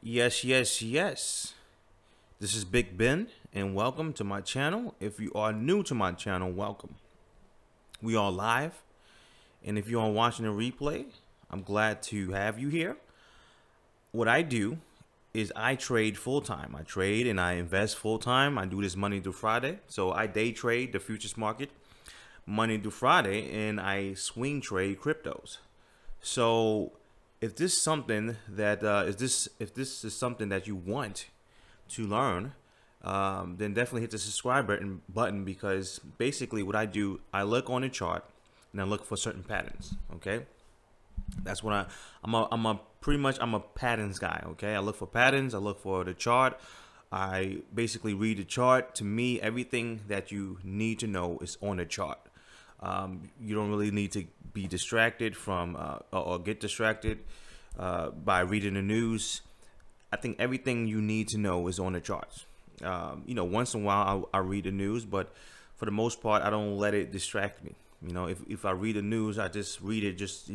Yes, yes, yes. This is Big Ben, and welcome to my channel. If you are new to my channel, welcome. We are live, and if you are watching a replay, I'm glad to have you here. What I do is I trade full time. I trade and I invest full time. I do this Monday through Friday. So I day trade the futures market Monday through Friday, and I swing trade cryptos. So if this is something that if this is something that you want to learn, then definitely hit the subscribe button because basically what I do, I look on the chart and I look for certain patterns. Okay, that's what I'm a patterns guy. Okay, I look for patterns. I look for the chart. I basically read the chart. To me, everything that you need to know is on the chart. You don't really need to be distracted from or get distracted by reading the news. I think everything you need to know is on the charts. Once in a while I read the news, but for the most part, I don't let it distract me. If I read the news, I just read it just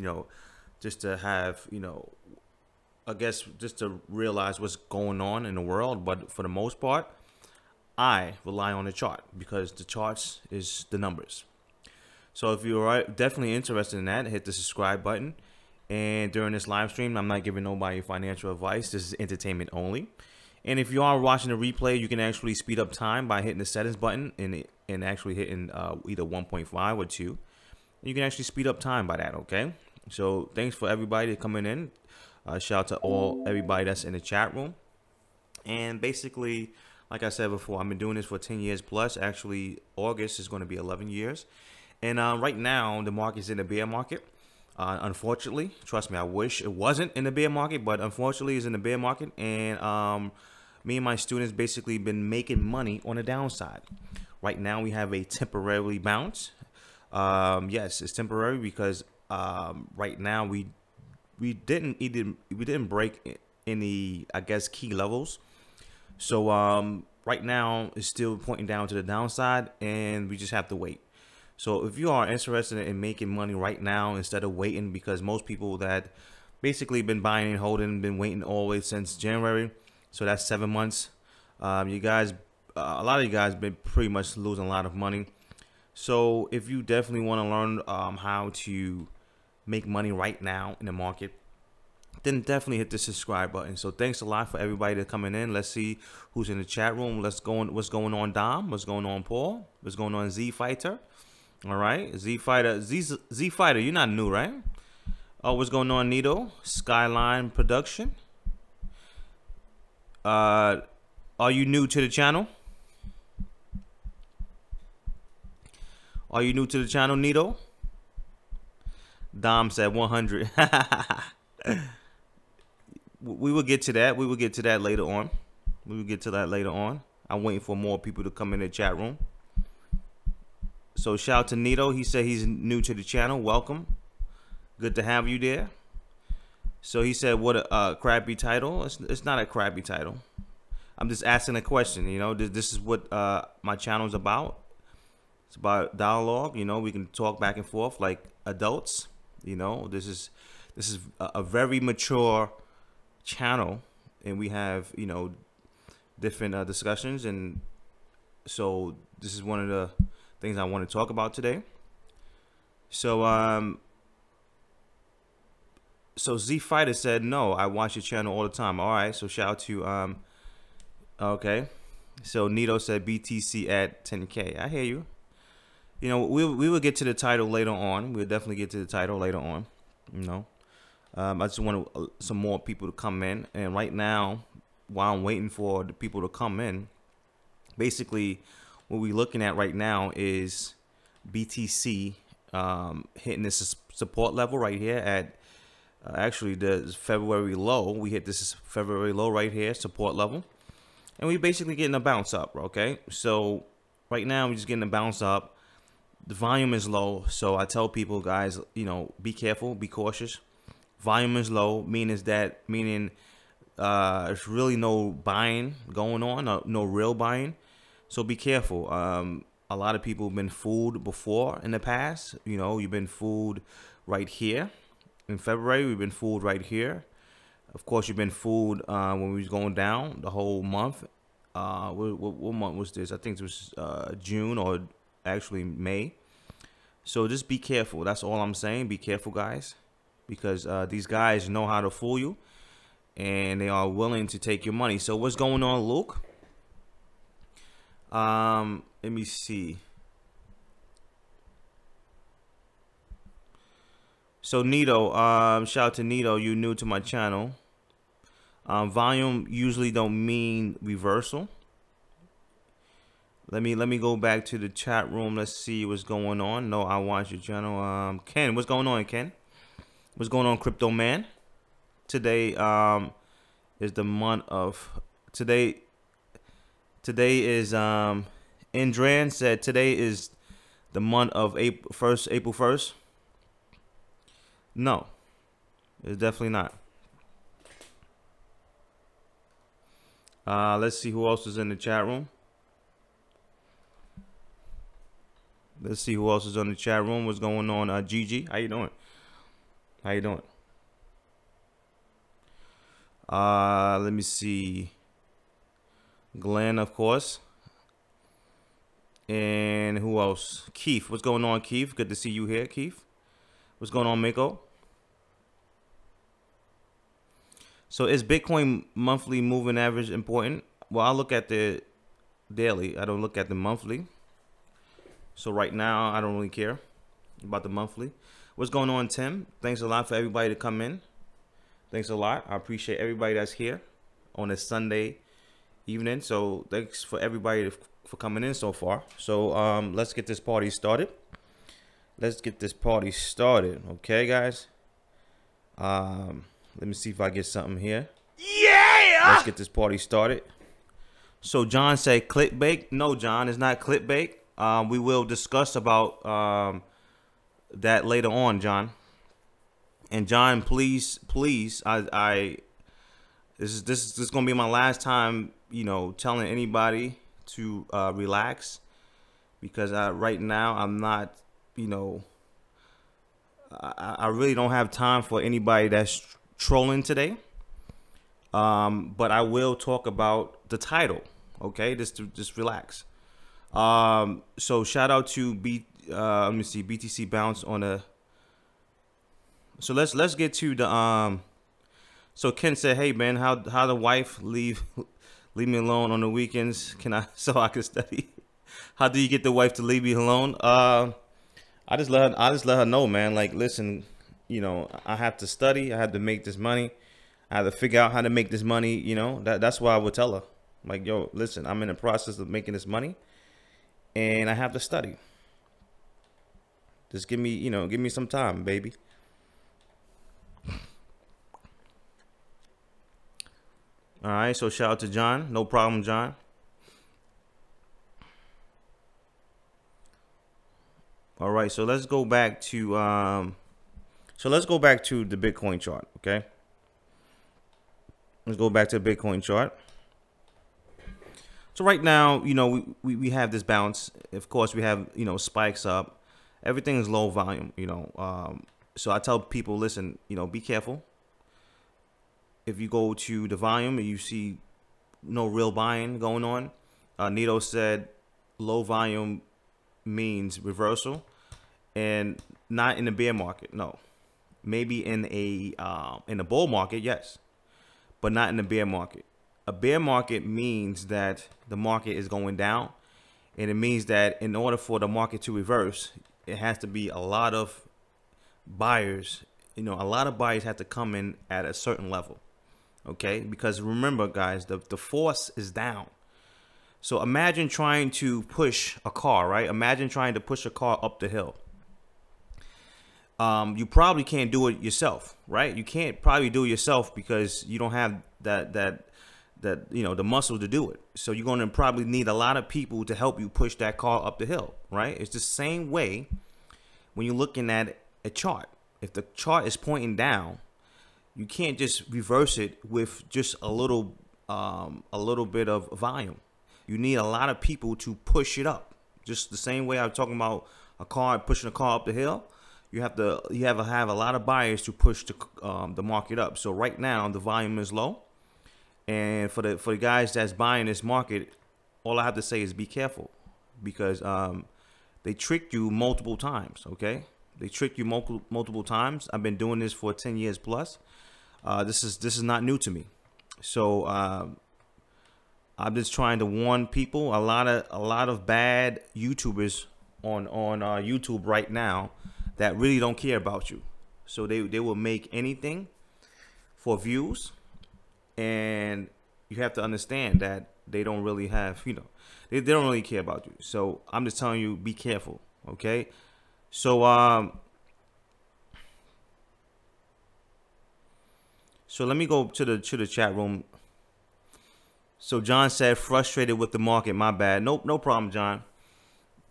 to have, I guess just to realize what's going on in the world. But for the most part, I rely on the chart because the charts is the numbers. So if you're definitely interested in that, hit the subscribe button. And during this live stream, I'm not giving nobody financial advice. This is entertainment only. And if you are watching the replay, you can actually speed up time by hitting the settings button and actually hitting either 1.5 or 2. You can actually speed up time by that, okay? So thanks for everybody coming in. Shout out to everybody that's in the chat room. And basically, like I said before, I've been doing this for 10 years plus. Actually, August is going to be 11 years. And right now, the market's in the bear market. Unfortunately, trust me, I wish it wasn't in the bear market, but unfortunately, it's in the bear market. And me and my students basically been making money on the downside. Right now, we have a temporary bounce. Yes, it's temporary because right now we didn't break any, I guess, key levels. So right now, it's still pointing down to the downside, and we just have to wait. So if you are interested in making money right now instead of waiting, because most people that basically been buying and holding, been waiting all the way since January, so that's 7 months. You guys, a lot of you guys been pretty much losing a lot of money. So if you definitely want to learn how to make money right now in the market, then definitely hit the subscribe button. So thanks a lot for everybody that's coming in. Let's see who's in the chat room. What's going on, Dom? What's going on, Paul? What's going on, Z Fighter? All right, Z Fighter, you're not new, right? Oh, what's going on, Nito? Skyline Production. Are you new to the channel? Are you new to the channel, Nito? Dom said 100. We will get to that. We will get to that later on. We will get to that later on. I'm waiting for more people to come in the chat room. So shout out to Nito. He said he's new to the channel. Welcome. Good to have you there. So he said, what a crappy title. It's not a crappy title. I'm just asking a question. This is what my channel is about. It's about dialogue. We can talk back and forth like adults. This is a very mature channel, and we have different discussions, and so this is one of the things I want to talk about today. So so Z Fighter said, no, I watch your channel all the time. All right, so shout out to okay. So Nito said BTC at 10K. I hear you. We will get to the title later on. We'll definitely get to the title later on. I just want some more people to come in, and right now, while I'm waiting for the people to come in, basically what we're looking at right now is BTC hitting this support level right here at actually the February low. We hit this February low right here, support level, and we basically getting a bounce up. Okay, so right now we're just getting a bounce up. The volume is low, so I tell people, guys, be careful, be cautious. Volume is low, meaning there's really no buying going on, no real buying. So be careful. A lot of people have been fooled before in the past. You've been fooled right here in February. We've been fooled right here. Of course, you've been fooled when we was going down the whole month. What month was this? I think it was June, or actually May. So just be careful. That's all I'm saying. Be careful, guys, because these guys know how to fool you, and they are willing to take your money. So what's going on, Luke? Let me see. So Nito, shout out to Nito. You new to my channel. Volume usually don't mean reversal. Let me go back to the chat room. Let's see what's going on. No, I watch your channel. Ken, what's going on, Ken? What's going on, Crypto Man? Today is the month of today. Today is Indran said today is the month of April 1st. No, it's definitely not. Let's see who else is in the chat room. Let's see who else is on the chat room. What's going on? Gigi, how you doing? How you doing? Let me see. Glenn, of course. And who else? Keith. What's going on, Keith? Good to see you here, Keith. What's going on, Mako? So is Bitcoin monthly moving average important? Well, I look at the daily. I don't look at the monthly. So right now, I don't really care about the monthly. What's going on, Tim? Thanks a lot for everybody to come in. Thanks a lot. I appreciate everybody that's here on a Sunday evening. So thanks for everybody for coming in so far. So let's get this party started. Let's get this party started. Okay, guys. Let me see if I get something here. Yeah! Let's get this party started. So John said clickbait. No, John, it's not clickbait. We will discuss about that later on, John. And John, please, this is gonna be my last time, you know, telling anybody to relax, because right now I'm not, you know, I really don't have time for anybody that's trolling today. But I will talk about the title. Okay, just relax. So shout out to let me see, BTC bounce on a. So let's get to the So Ken said, "Hey man, how the wife leave me alone on the weekends? So I can study? How do you get the wife to leave me alone?" I just let her know, man. Like, listen, you know, I have to study. I have to make this money. I have to figure out how to make this money. You know, that's why I would tell her, like, yo, listen, I'm in the process of making this money, and I have to study. Just give me some time, baby. All right, so shout out to John. No problem, John. All right, so let's go back to the Bitcoin chart, okay? Let's go back to the Bitcoin chart. So right now, you know, we have this bounce. Of course, we have, you know, spikes up. Everything is low volume, you know. So I tell people, listen, you know, be careful. If you go to the volume and you see no real buying going on, Nito said low volume means reversal, and not in the bear market. No, maybe in a bull market, yes, but not in the bear market. A bear market means that the market is going down, and it means that in order for the market to reverse, it has to be a lot of buyers. You know, a lot of buyers have to come in at a certain level. Okay, because remember, guys, the force is down. So imagine trying to push a car, right? Imagine trying to push a car up the hill. You probably can't do it yourself, right? You can't probably do it yourself because you don't have that you know, the muscle to do it. So you're going to probably need a lot of people to help you push that car up the hill, right? It's the same way when you're looking at a chart. If the chart is pointing down, you can't just reverse it with just a little bit of volume. You need a lot of people to push it up. Just the same way I'm talking about a car, pushing a car up the hill. you have to have a lot of buyers to push the market up. So right now the volume is low, and for the guys that's buying this market, all I have to say is be careful, because they tricked you multiple times. Okay, they tricked you multiple times. I've been doing this for 10 years plus. This is not new to me. So I'm just trying to warn people. A lot of bad YouTubers on YouTube right now that really don't care about you. So they will make anything for views, and you have to understand that they don't really have, they don't really care about you. So I'm just telling you, be careful. Okay. So so let me go to the chat room. So John said frustrated with the market. My bad. Nope, no problem, John.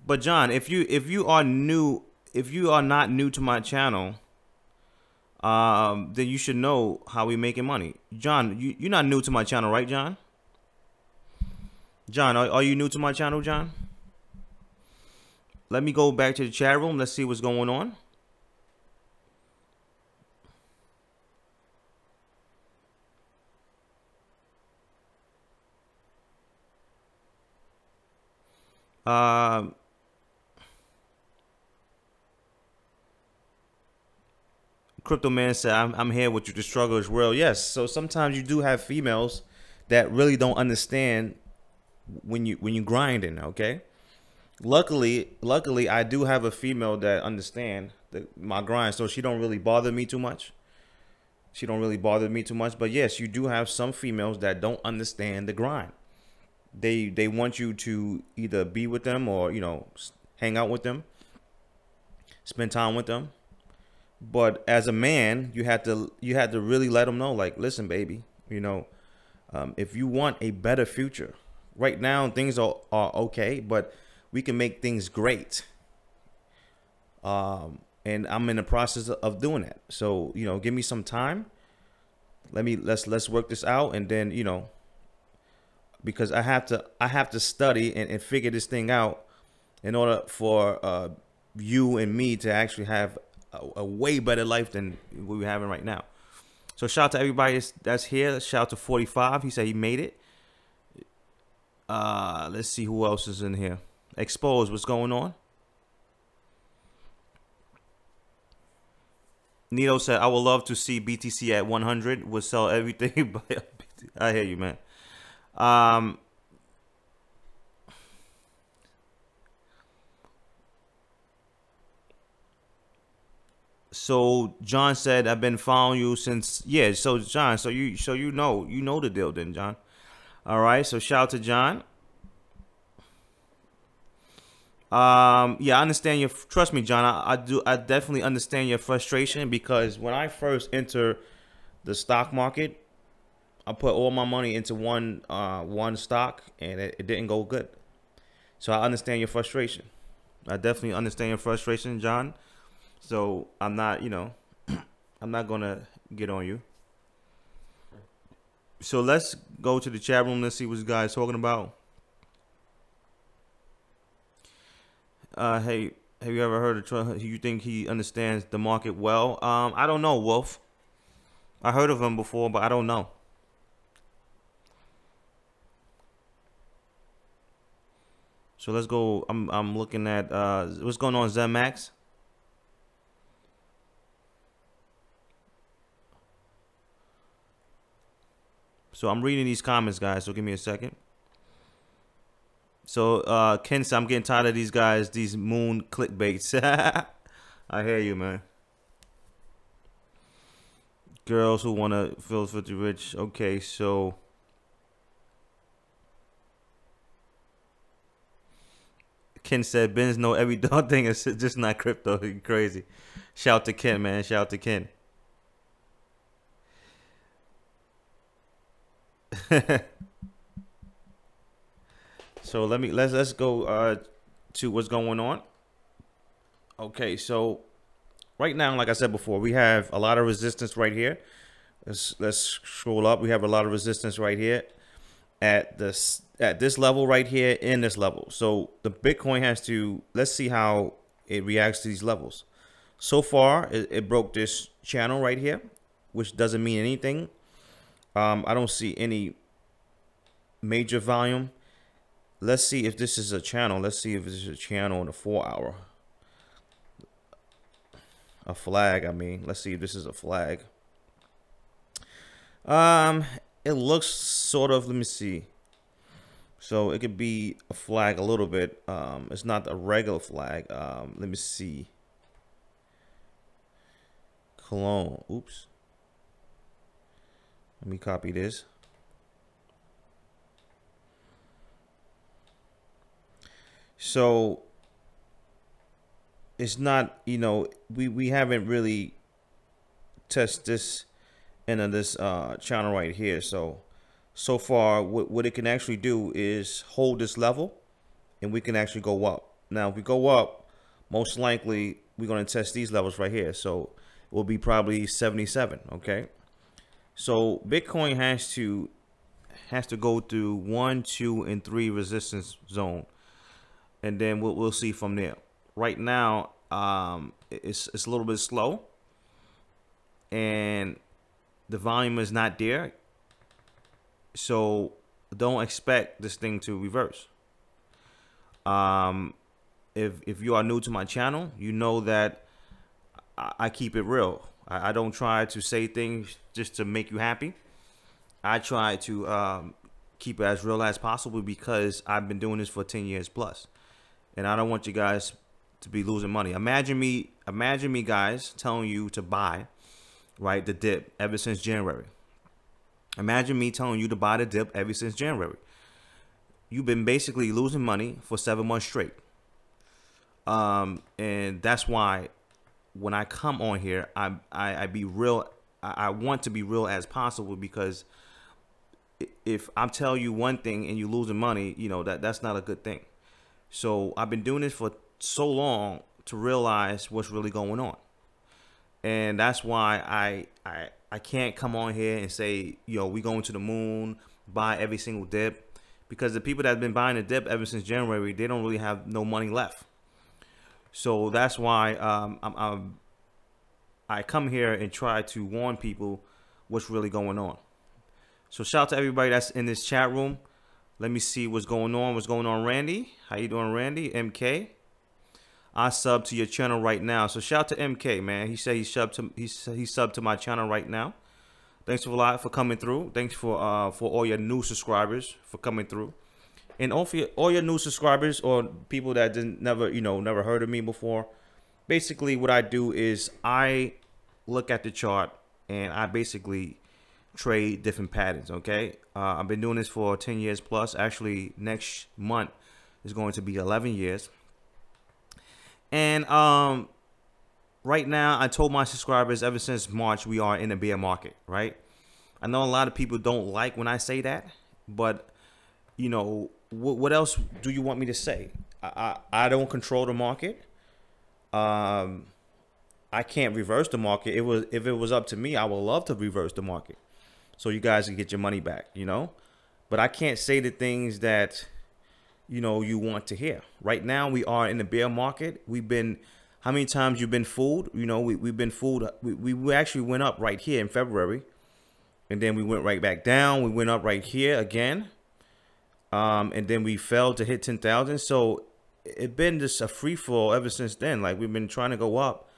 But John, if you are not new to my channel, then you should know how we making money. John, you're not new to my channel, right, John? John, are you new to my channel, John? Let me go back to the chat room. Let's see what's going on. Crypto Man said, I'm here with you. The struggle is real. Yes. So sometimes you do have females that really don't understand when you grinding. Okay. Luckily, I do have a female that understand my grind, so she don't really bother me too much. But yes, you do have some females that don't understand the grind. They want you to either be with them or hang out with them, spend time with them. But as a man, you had to really let them know, like, listen, baby, if you want a better future, right now things are okay, but we can make things great. And I'm in the process of doing that. So, give me some time. Let's work this out, and then, because I have to study and figure this thing out in order for you and me to actually have a way better life than we're having right now. So shout out to everybody that's here. Shout out to 45. He said he made it. Let's see who else is in here. Exposed, what's going on? Nito said, I would love to see BTC at 100. Would sell everything. I hear you, man. So John said, I've been following you since, yeah. So John, so you know the deal then, John. All right. So shout out to John. Yeah, I understand your, trust me, John, I definitely understand your frustration, because when I first entered the stock market, I put all my money into one stock, and it didn't go good. So I understand your frustration. I definitely understand your frustration, John. So I'm not, I'm not gonna get on you. So let's go to the chat room. Let's see what this guy is talking about. Hey, have you ever heard of Tron? You think he understands the market well? I don't know, Wolf. I heard of him before, but I don't know. So let's go. I'm looking at what's going on, Zemax. So I'm reading these comments, guys. So give me a second. So Ken said, I'm getting tired of these guys, these moon clickbaits. I hear you, man. Girls who want to feel filthy rich. Okay, so Ken said, Ben's know every dog thing is just not crypto. Crazy. Shout to Ken, man. Shout to Ken. So let's go to what's going on. Okay, so right now, like I said before, we have a lot of resistance right here. Let's scroll up. We have a lot of resistance right here at this level right here, in this level. So the Bitcoin has to, let's see how it reacts to these levels. So far, it broke this channel right here, which doesn't mean anything. I don't see any major volume. Let's see if this is a channel. Let's see if this is a channel in a 4-hour. A flag, I mean. Let's see if this is a flag. It looks sort of, let me see. So it could be a flag a little bit. It's not a regular flag. Let me see. Clone. Oops. Let me copy this. So it's not, you know, we haven't really tested this in this channel right here. So far, what it can actually do is hold this level, and we can actually go up. Now, if we go up, most likely we're going to test these levels right here. So it will be probably 77. Okay. So Bitcoin has to go through 1, 2, and 3 resistance zone, and then we'll see from there. Right now, it's a little bit slow, and the volume is not there. So don't expect this thing to reverse. If you are new to my channel, you know that I keep it real. I don't try to say things just to make you happy. I try to keep it as real as possible because I've been doing this for 10 years plus, and I don't want you guys to be losing money. Imagine me guys telling you to buy, right, the dip ever since January. Imagine me telling you to buy the dip ever since January. You've been basically losing money for 7 months straight. And that's why when I come on here, I be real. I want to be real as possible, because if I'm telling you one thing and you losing money, you know, that's not a good thing. So I've been doing this for so long to realize what's really going on. And that's why I can't come on here and say, yo, we going to the moon, buy every single dip, because the people that have been buying the dip ever since January, they don't really have no money left. So that's why I come here and try to warn people what's really going on. So shout out to everybody that's in this chat room. Let me see what's going on. What's going on, Randy? How you doing, Randy? MK. I sub to your channel right now. So shout out to MK, man. He said he subbed to my channel right now. Thanks a lot for coming through. Thanks for all your new subscribers for coming through. And all your new subscribers or people that never heard of me before. Basically what I do is I look at the chart and I basically trade different patterns. Okay. I've been doing this for 10 years plus. Actually, next month is going to be 11 years. And right now, I told my subscribers ever since March, we are in a bear market, right? I know a lot of people don't like when I say that, but you know, what else do you want me to say? I don't control the market. I can't reverse the market. If it was up to me, I would love to reverse the market so you guys can get your money back, you know? But I can't say the things that you know you want to hear. Right now we are in the bear market. How many times you've been fooled? You know, we've been fooled. We actually went up right here in February, and then we went right back down. We went up right here again, and then we fell to hit 10,000. So it's been just a free fall ever since then. Like, we've been trying to go up,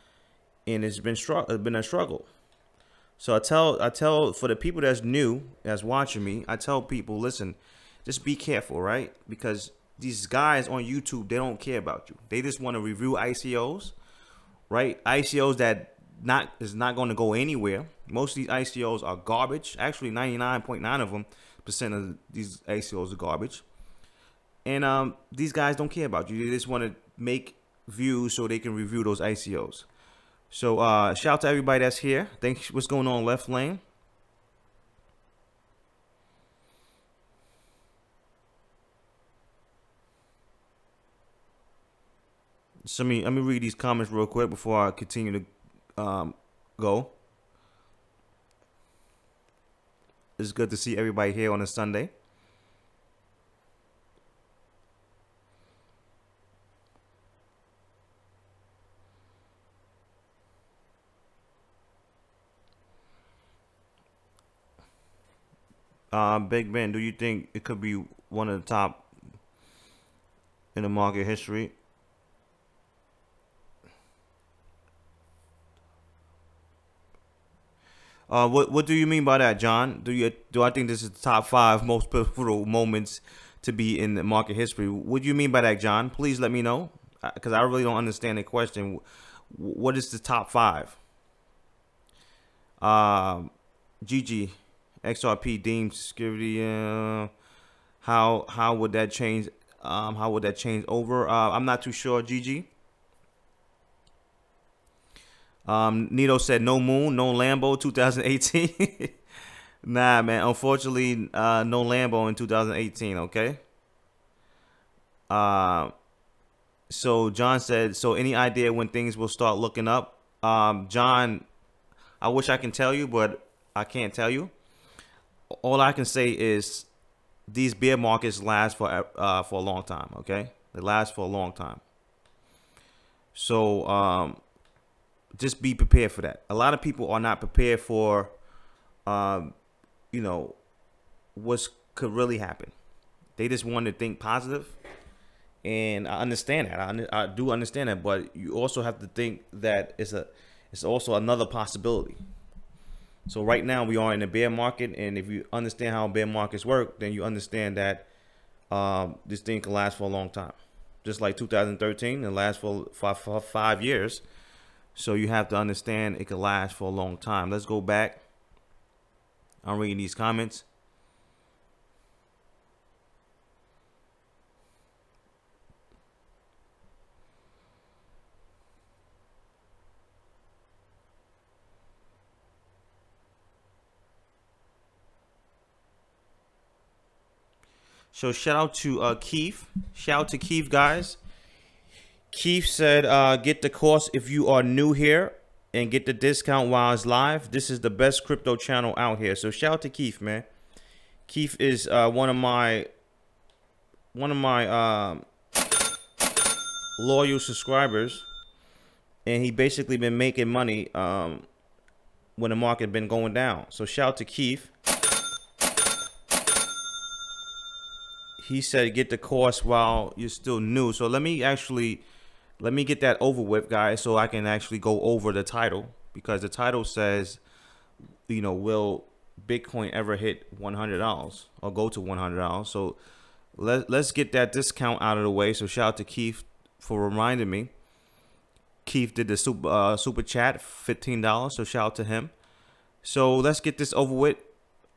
and it's been a struggle. So I tell for the people that's new, that's watching me, I tell people, listen, just be careful, right? Because these guys on YouTube, they don't care about you. They just want to review ICOs, right? ICOs that is not going to go anywhere. Most of these ICOs are garbage. Actually, 99.9% of them of these ICOs are garbage. And these guys don't care about you. They just want to make views so they can review those ICOs. So shout out to everybody that's here. Thanks. What's going on, Left Lane? So let me read these comments real quick before I continue to go. It's good to see everybody here on a Sunday. Big Ben, do you think it could be one of the top in the market history? What do you mean by that, John? Do I think this is the top 5 most pivotal moments to be in the market history? What do you mean by that, John? Please let me know, because I really don't understand the question. What is the top 5? GG, XRP deemed security. How would that change? How would that change over? I'm not too sure. GG. Nito said no moon, no Lambo 2018. Nah, man. Unfortunately, no Lambo in 2018. Okay. So John said, so any idea when things will start looking up? John, I wish I can tell you, but I can't tell you. All I can say is these bear markets last for a long time. Okay, they last for a long time. So just be prepared for that. A lot of people are not prepared for, you know, what could really happen. They just want to think positive, and I understand that. I do understand that, but you also have to think that it's also another possibility. So right now we are in a bear market, and if you understand how bear markets work, then you understand that this thing can last for a long time, just like 2013, it lasts for 5 years. So you have to understand it can last for a long time. Let's go back. I'm reading these comments. So shout out to Keith. Shout out to Keith, guys. Keith said, get the course if you are new here and get the discount while it's live. This is the best crypto channel out here. So shout out to Keith, man. Keith is one of my loyal subscribers, and he basically been making money when the market been going down. So shout out to Keith. He said get the course while you're still new. So let me get that over with, guys, so I can actually go over the title, because the title says, you know, will Bitcoin ever hit $100 or go to $100? So let's get that discount out of the way. So shout out to Keith for reminding me. Keith did the super chat, $15. So shout out to him. So let's get this over with,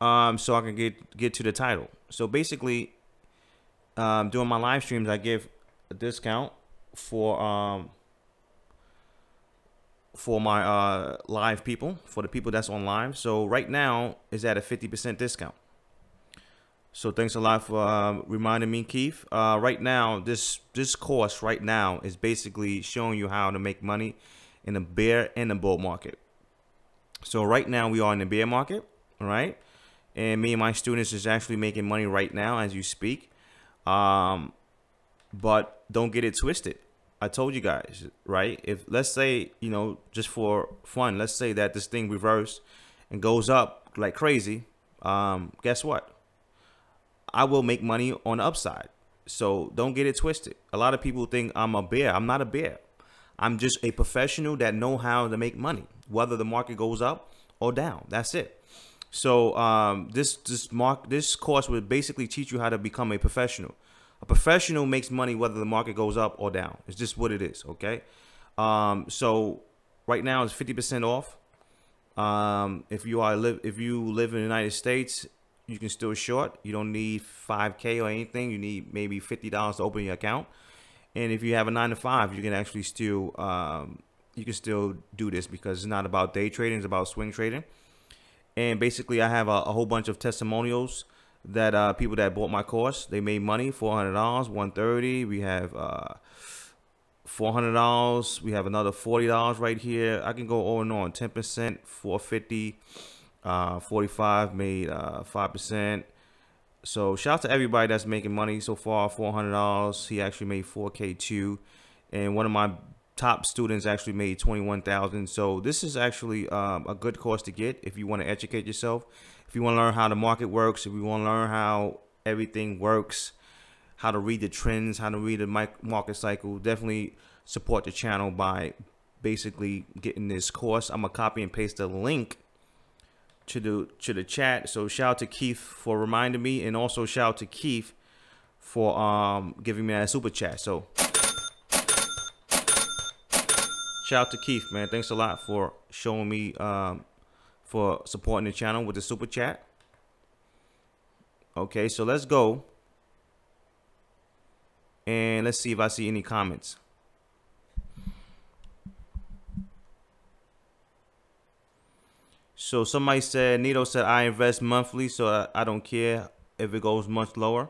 so I can get to the title. So basically, during my live streams, I give a discount for my live people, for the people that's on live. So right now is at a 50% discount. So thanks a lot for reminding me, Keith. Right now, this course right now is basically showing you how to make money in the bear and the bull market. So right now we are in the bear market, all right? And me and my students is actually making money right now as you speak. But don't get it twisted. I told you guys, right? If let's say, you know, just for fun, let's say that this thing reversed and goes up like crazy. Guess what? I will make money on the upside. So don't get it twisted. A lot of people think I'm a bear. I'm not a bear. I'm just a professional that know how to make money, whether the market goes up or down. That's it. So this course would basically teach you how to become a professional. A professional makes money whether the market goes up or down. It's just what it is, okay? So right now it's 50% off. If you live in the United States, you can still short. You don't need 5K or anything. You need maybe $50 to open your account. And if you have a 9-to-5, you can actually still do this, because it's not about day trading, it's about swing trading. And basically, I have a whole bunch of testimonials that people that bought my course, they made money, $400, $130. We have $400. We have another $40 right here. I can go on and on. 10%, $450, 45 made 5%. So shout out to everybody that's making money so far. $400. He actually made $4K too. And one of my top students actually made 21,000. So this is actually a good course to get if you want to educate yourself, if you want to learn how the market works, if you want to learn how everything works, how to read the trends, how to read the market cycle. Definitely support the channel by basically getting this course. I'm gonna copy and paste the link to the chat. So shout out to Keith for reminding me, and also shout out to Keith for giving me that super chat. So shout out to Keith, man. Thanks a lot for showing me for supporting the channel with the super chat. Okay, so let's go and let's see if I see any comments. So somebody said, Nito said, I invest monthly, so I don't care if it goes much lower.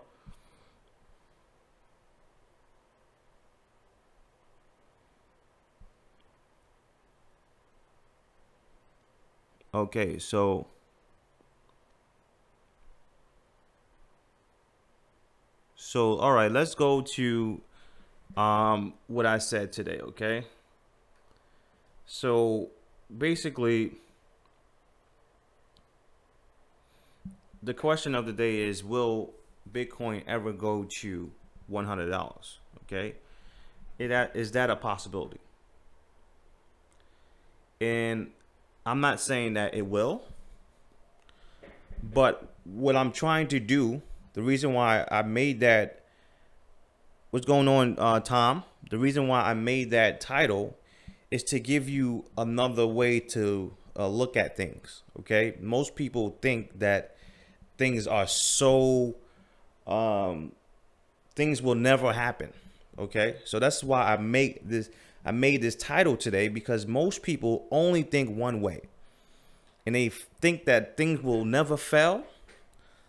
Okay, so all right, let's go to what I said today, okay? So basically, the question of the day is, will Bitcoin ever go to $100? Okay, is that a possibility? And I'm not saying that it will, but what I'm trying to do, the reason why I made that, what's going on, Tom? The reason why I made that title is to give you another way to look at things. Okay, most people think that things are so things will never happen. Okay, so that's why I made this title today, because most people only think one way, and they think that things will never fail.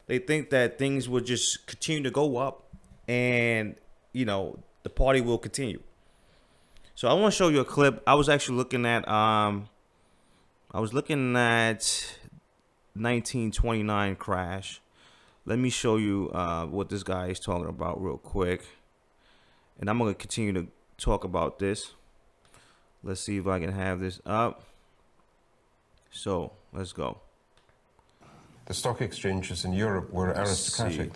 They think that things will just continue to go up, and you know, the party will continue. So I want to show you a clip. I was actually looking at 1929 crash. Let me show you what this guy is talking about real quick, and I'm going to continue to talk about this. Let's see if I can have this up. So let's go. The stock exchanges in Europe were aristocratic.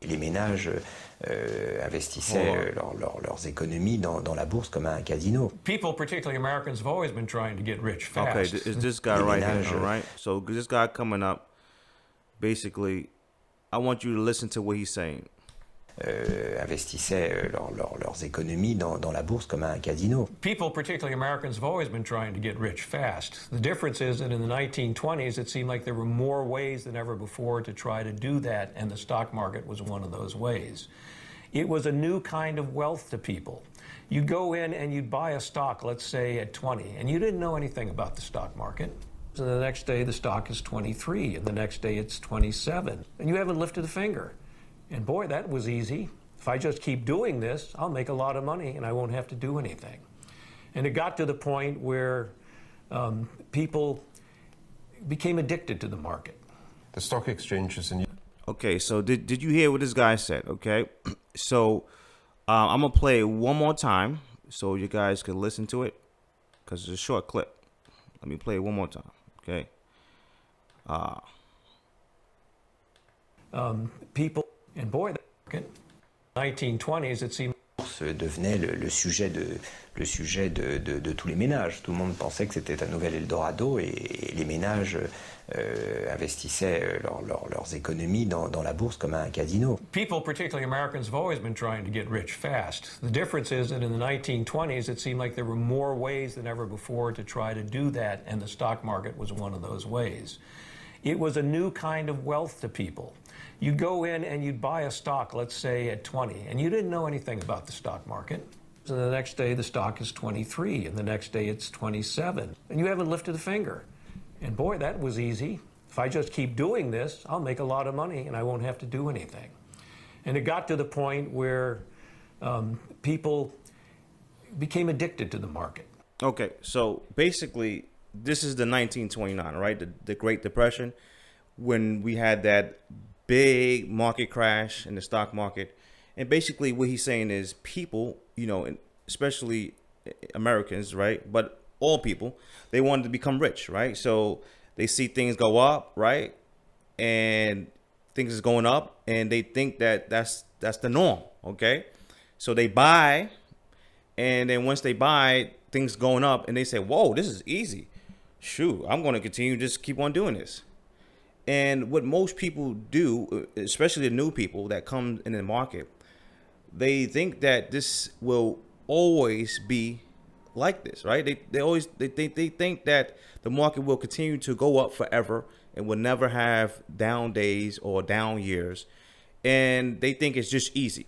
Les ménages investissaient leurs économies dans la bourse comme un casino. People, particularly Americans, have always been trying to get rich fast. Okay, is this guy right here, all right? So this guy coming up, basically, I want you to listen to what he's saying. Investissaient leurs économies dans la bourse comme un casino. People, particularly Americans, have always been trying to get rich fast. The difference is that in the 1920s, it seemed like there were more ways than ever before to try to do that, and the stock market was one of those ways. It was a new kind of wealth to people. You'd go in and you'd buy a stock, let's say at 20, and you didn't know anything about the stock market. And the next day, the stock is 23, and the next day it's 27, and you haven't lifted a finger. And boy, that was easy. If I just keep doing this, I'll make a lot of money and I won't have to do anything. And it got to the point where people became addicted to the market. The stock exchanges in... Okay, so did you hear what this guy said? Okay, so I'm going to play it one more time so you guys can listen to it, because it's a short clip. Let me play it one more time, okay? People... And boy, the 1920s, it seemed... devenait le sujet de tous les ménages. Tout le monde pensait que c'était un nouvel Eldorado, et les ménages investissaient leurs économies dans la bourse comme un casino. People, particularly Americans, have always been trying to get rich fast. The difference is that in the 1920s, it seemed like there were more ways than ever before to try to do that, and the stock market was one of those ways. It was a new kind of wealth to people. You'd go in and you'd buy a stock, let's say at 20, and you didn't know anything about the stock market. And the next day, the stock is 23, and the next day it's 27, and you haven't lifted a finger. And boy, that was easy. If I just keep doing this, I'll make a lot of money and I won't have to do anything. And it got to the point where people became addicted to the market. Okay, so basically, this is the 1929, right? The Great Depression, when we had that big market crash in the stock market. And basically what he's saying is people you know, especially Americans, right? But all people, they wanted to become rich, right? So they see things go up, right? And things is going up, and they think that that's the norm, okay? So they buy, and then once they buy, things going up, and they say, whoa, this is easy. Shoot, I'm going to continue, just keep on doing this. And what most people do, especially the new people that come in the market, they think that this will always be like this, right? They think that the market will continue to go up forever and will never have down days or down years. And they think it's just easy.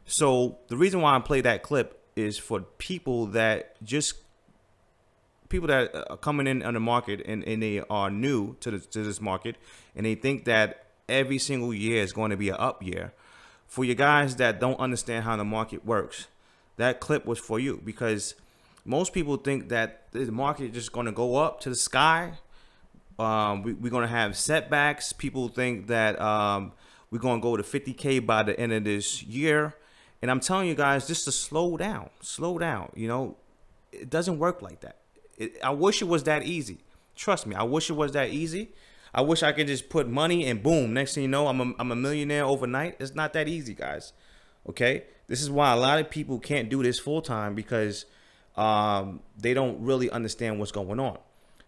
So the reason why I play that clip is for people that are coming in on the market and they are new to this market, and they think that every single year is going to be an up year. For you guys that don't understand how the market works, that clip was for you, because most people think that the market is just going to go up to the sky. We're going to have setbacks. People think that we're going to go to 50K by the end of this year. And I'm telling you guys, just to slow down. You know, it doesn't work like that. I wish it was that easy. Trust me, I wish it was that easy. I wish I could just put money and boom, next thing you know, I'm a millionaire overnight. It's not that easy, guys. Okay? This is why a lot of people can't do this full time, because they don't really understand what's going on.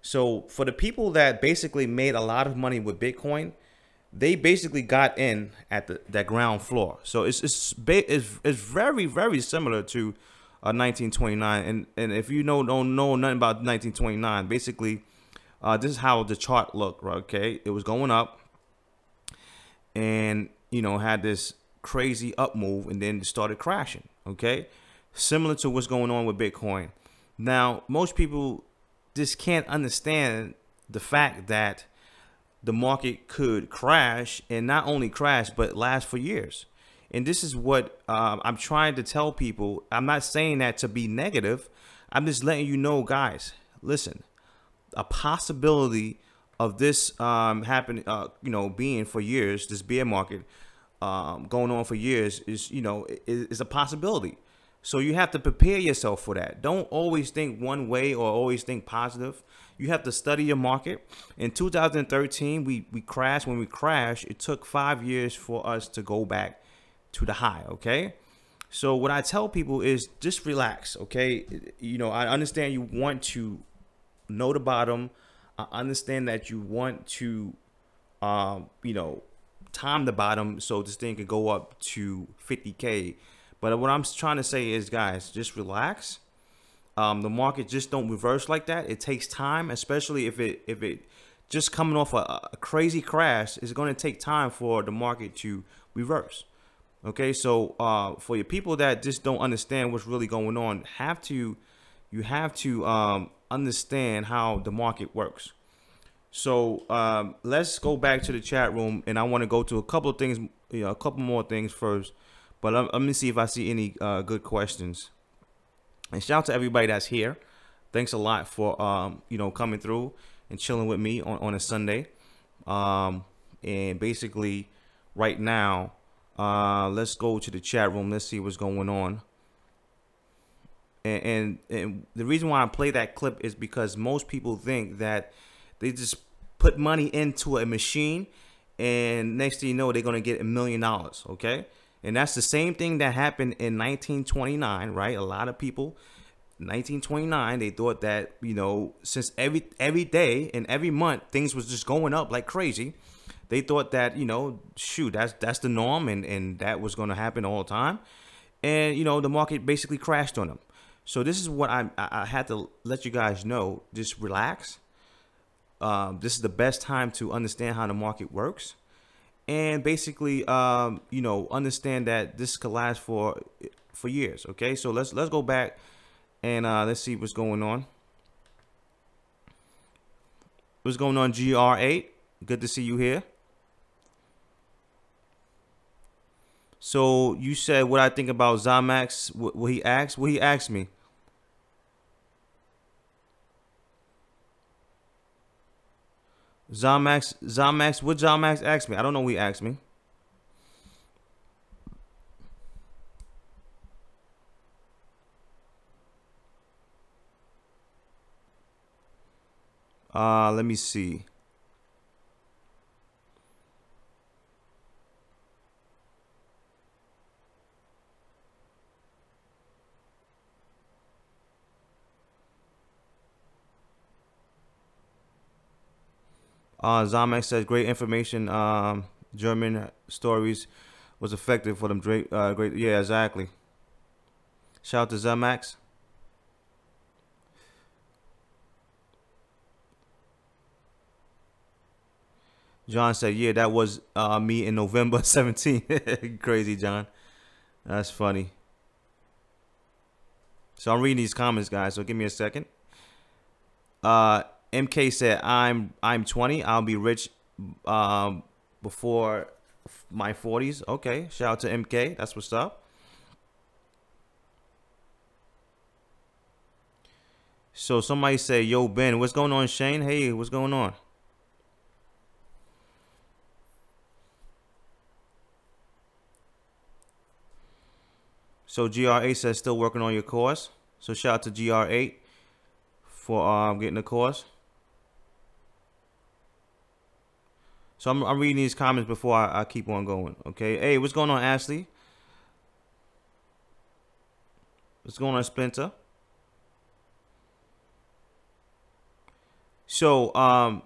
So for the people that basically made a lot of money with Bitcoin, they basically got in at that ground floor. So it's very, very similar to 1929. And if you don't know nothing about 1929, basically this is how the chart looked, right? Okay, it was going up, and you know, had this crazy up move, and then it started crashing. Okay, similar to what's going on with Bitcoin. Now, most people just can't understand the fact that the market could crash, and not only crash, but last for years. And this is what I'm trying to tell people. I'm not saying that to be negative. I'm just letting you know, guys, listen, a possibility of this happening, you know, being for years, this bear market going on for years is, you know, is a possibility. So you have to prepare yourself for that. Don't always think one way or always think positive. You have to study your market. In 2013, we crashed. When we crashed, it took 5 years for us to go back to the high. Okay. So what I tell people is just relax. Okay. You know, I understand you want to know the bottom. I understand that you want to, you know, time the bottom so this thing could go up to 50K. But what I'm trying to say is, guys, just relax. The market just don't reverse like that. It takes time, especially if it just coming off a crazy crash. It's going to take time for the market to reverse. Okay, so for your people that just don't understand what's really going on, you have to understand how the market works. So let's go back to the chat room, and I want to go to a couple of things, you know, a couple more things first. But let me see if I see any good questions. And shout out to everybody that's here. Thanks a lot for you know, coming through and chilling with me on a Sunday. And basically, right now, let's go to the chat room. Let's see what's going on. And the reason why I play that clip is because most people think that they just put money into a machine, and next thing you know, they're gonna get $1 million. Okay. And that's the same thing that happened in 1929, right? A lot of people, 1929, they thought that, you know, since every day and every month things was just going up like crazy, they thought that, you know, shoot, that's the norm, and that was going to happen all the time. And, you know, the market basically crashed on them. So this is what I had to let you guys know. Just relax. This is the best time to understand how the market works. And basically, you know, understand that this could last for years. Okay, so let's go back and let's see what's going on. What's going on, GR8? Good to see you here. So you said what I think about Zamax. What he asked? What he asked me? Zamax, what Zamax asked me? I don't know what he asked me. Let me see. Zamek says great information. German stories was effective for them. Great. Yeah, exactly. Shout out to Zamax. John said, yeah, that was me in November 17. Crazy, John. That's funny. So I'm reading these comments, guys. So give me a second. MK said, I'm 20. I'll be rich before my 40s. Okay. Shout out to MK. That's what's up. So somebody say, yo, Ben, what's going on, Shane? Hey, what's going on? So GR8 says still working on your course. So shout out to GR8 for getting the course. So I'm reading these comments before I keep on going. Okay. Hey, what's going on, Ashley? What's going on, Splinter? So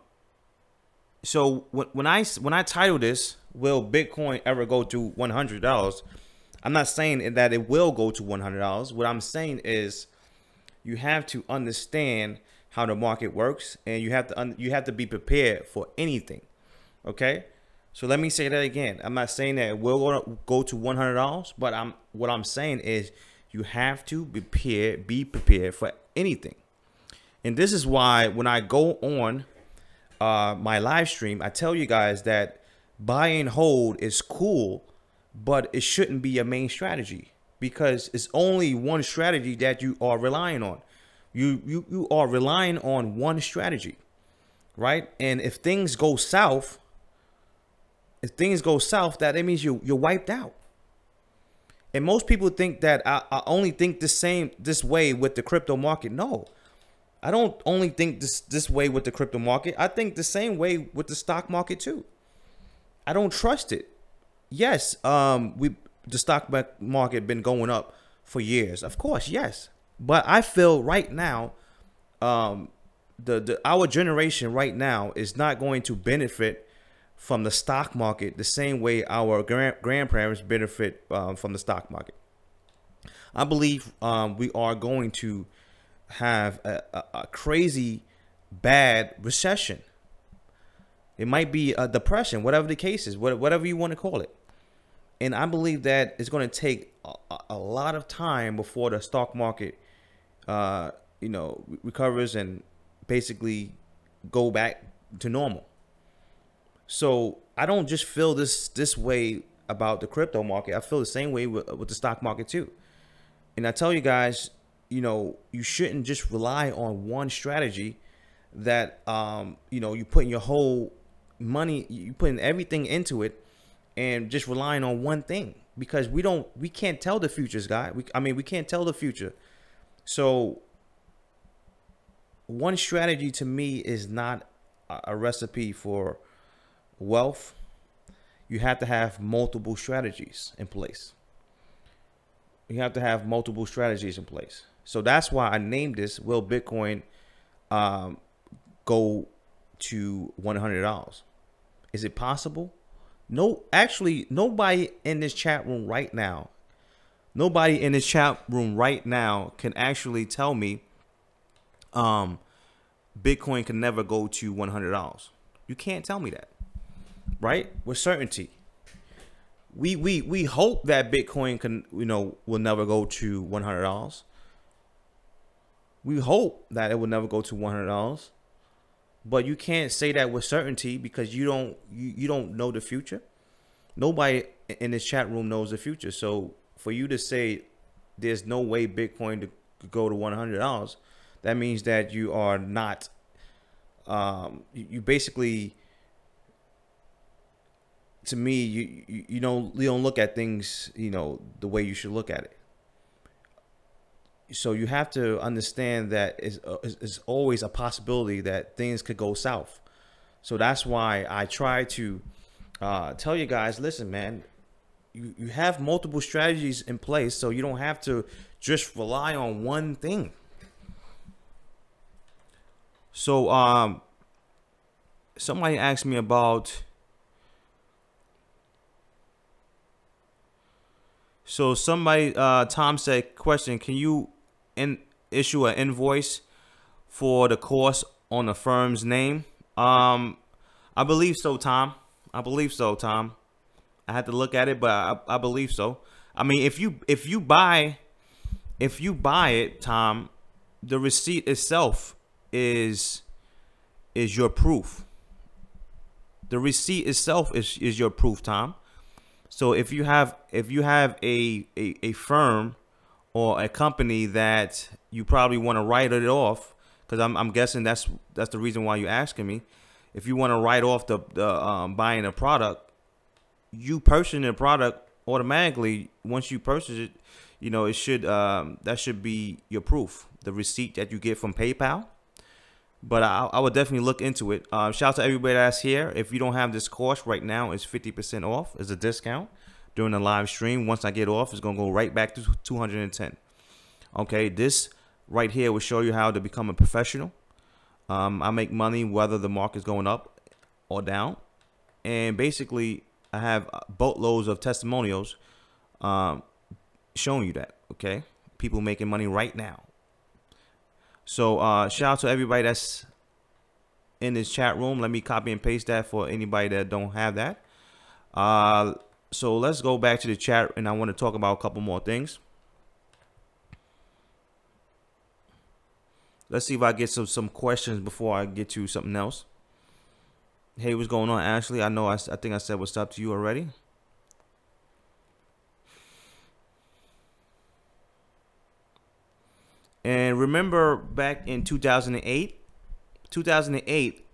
so when I title this, will Bitcoin ever go to $100? I'm not saying that it will go to $100. What I'm saying is you have to understand how the market works, and you have to be prepared for anything. Okay? So let me say that again. I'm not saying that it will go to $100, but what I'm saying is you have to be prepared for anything. And this is why when I go on my live stream, I tell you guys that buy and hold is cool, but it shouldn't be your main strategy, because it's only one strategy that you are relying on. You are relying on one strategy, right? And if things go south, that means you're wiped out. And most people think that I only think this way with the crypto market. No, I don't only think this way with the crypto market. I think the same way with the stock market too. I don't trust it. Yes, the stock market been going up for years, of course, yes. But I feel right now, our generation right now is not going to benefit from the stock market the same way our grandparents benefit from the stock market. I believe we are going to have a crazy bad recession. It might be a depression, whatever the case is, whatever you want to call it. And I believe that it's going to take a lot of time before the stock market, recovers and basically go back to normal. So I don't just feel this way about the crypto market. I feel the same way with the stock market too. And I tell you guys, you shouldn't just rely on one strategy that, you putting your whole money, you putting everything into it and just relying on one thing, because we can't tell the futures, guy. We can't tell the future. So one strategy to me is not a recipe for wealth. You have to have multiple strategies in place. You have to have multiple strategies in place. So that's why I named this, will Bitcoin go to $100? Is it possible? No, actually, nobody in this chat room right now can actually tell me Bitcoin can never go to $100. You can't tell me that, right? With certainty. We hope that Bitcoin can, will never go to $100. We hope that it will never go to $100. But you can't say that with certainty, because you don't know the future. Nobody in this chat room knows the future. So for you to say there's no way Bitcoin to go to $100, that means that you are not. You basically, to me, you don't look at things the way you should look at it. So you have to understand that it's always a possibility that things could go south. So that's why I try to tell you guys, listen, man, you have multiple strategies in place, so you don't have to just rely on one thing. So somebody asked me about, so somebody, Tom said, question, can you issue an invoice for the course on the firm's name? I believe so, Tom. I believe so, Tom. I had to look at it, but I believe so. I mean, if you buy it, Tom, the receipt itself is your proof. The receipt itself is your proof, Tom. So if you have a firm or a company that you probably want to write it off, because I'm guessing that's the reason why you're asking me. If you want to write off the buying a product, you purchasing the product automatically. Once you purchase it, you know, it should that should be your proof, the receipt that you get from PayPal. But I would definitely look into it. Shout out to everybody that's here. If you don't have this course right now, it's 50% off. It's a discount during the live stream. Once I get off, it's gonna go right back to 210. Okay, this right here will show you how to become a professional. I make money whether the market's going up or down, and basically I have boatloads of testimonials showing you that. Okay, people making money right now. So shout out to everybody that's in this chat room. Let me copy and paste that for anybody that don't have that. So let's go back to the chat, and I want to talk about a couple more things. Let's see if I get some questions before I get to something else. Hey, what's going on, Ashley? I know I think I said what's up to you already. And remember back in 2008,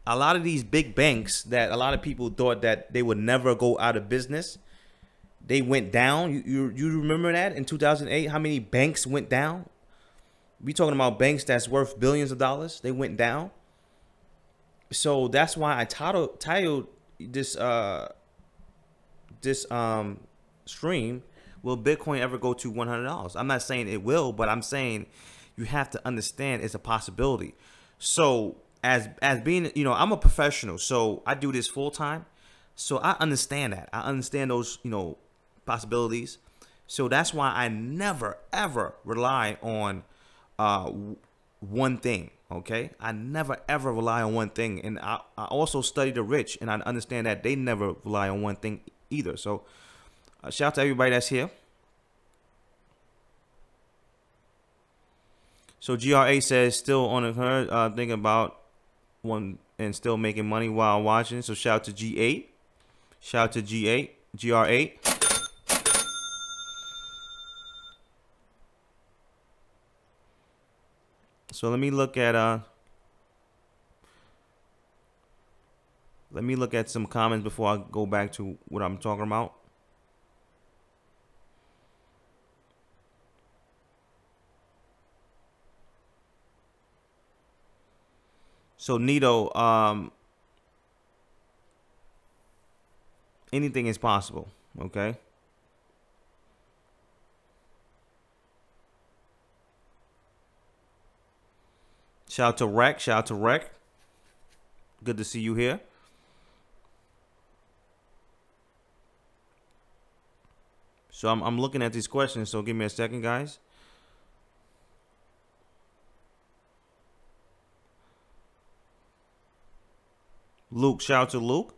a lot of these big banks that a lot of people thought that they would never go out of business, they went down. You remember that in 2008, how many banks went down? We talking about banks that's worth billions of dollars. They went down. So that's why I titled this stream, will Bitcoin ever go to $100? I'm not saying it will, but I'm saying you have to understand it's a possibility. So as being, you know, I'm a professional, so I do this full time. So I understand that. I understand those, you know, possibilities. So that's why I never ever rely on one thing. Okay, I never ever rely on one thing, and I also study the rich, and I understand that they never rely on one thing either. So shout out to everybody that's here. So GRA says still on her thinking about one and still making money while watching. So shout out to G8, shout out to G8, GR8. So let me look at some comments before I go back to what I'm talking about. So Nito, anything is possible, okay? Shout out to Rec. Shout out to Rec. Good to see you here. So I'm looking at these questions, so give me a second, guys. Luke, shout out to Luke.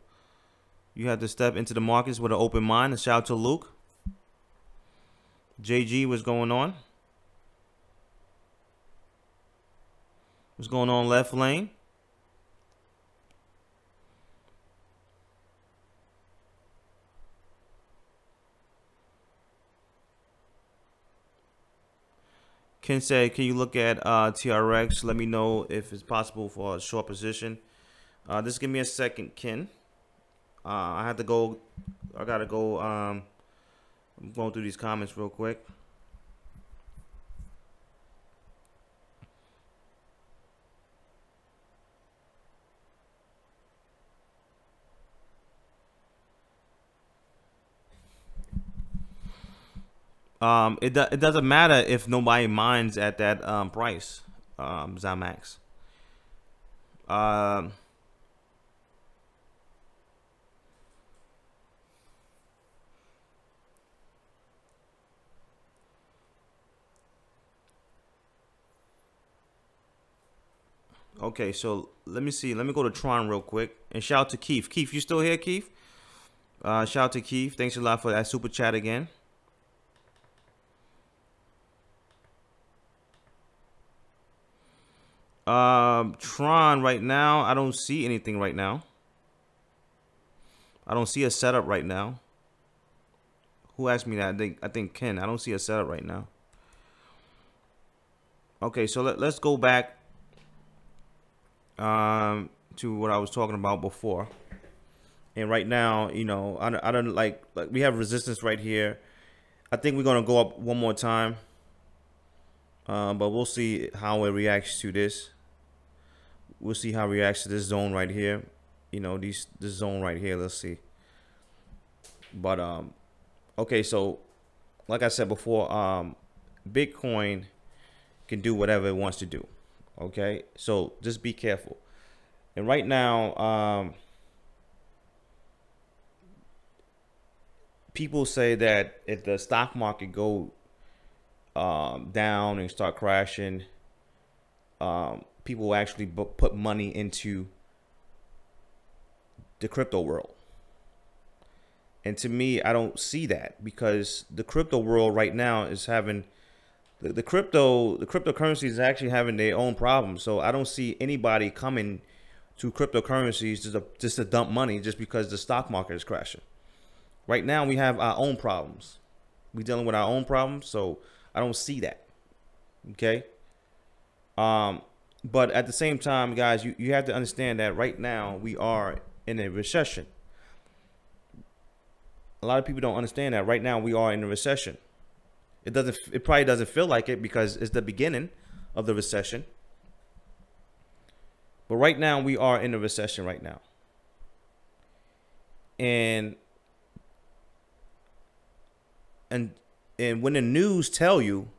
You have to step into the markets with an open mind. And shout out to Luke. JG, what's going on? What's going on, Left Lane? Ken said, can you look at TRX? Let me know if it's possible for a short position. Just give me a second, Ken. I have to go. I gotta go. I'm going through these comments real quick. It doesn't matter if nobody mines at that price, Zamax. Okay, so let me see. Let me go to Tron real quick and shout out to Keith. Keith, you still here, Keith? Shout out to Keith. Thanks a lot for that super chat again. Tron right now, I don't see anything right now. I don't see a setup right now. Who asked me that? I think Ken. I don't see a setup right now. Okay, so let's go back to what I was talking about before. And right now, you know, I don't like we have resistance right here. I think we're gonna go up one more time, but we'll see how it reacts to this. We'll see how it reacts to this zone right here. You know, this zone right here. Let's see. But okay, so like I said before, Bitcoin can do whatever it wants to do. Okay, so just be careful. And right now, people say that if the stock market go down and start crashing, people will actually put money into the crypto world. And to me, I don't see that, because the crypto world right now is having the cryptocurrencies is actually having their own problems. So I don't see anybody coming to cryptocurrencies just to dump money just because the stock market is crashing. Right now, we have our own problems. We're dealing with our own problems, so I don't see that. Okay. But at the same time, guys, you have to understand that right now we are in a recession. A lot of people don't understand that right now we are in a recession. It probably doesn't feel like it because it's the beginning of the recession. But right now we are in a recession right now. And when the news tell you,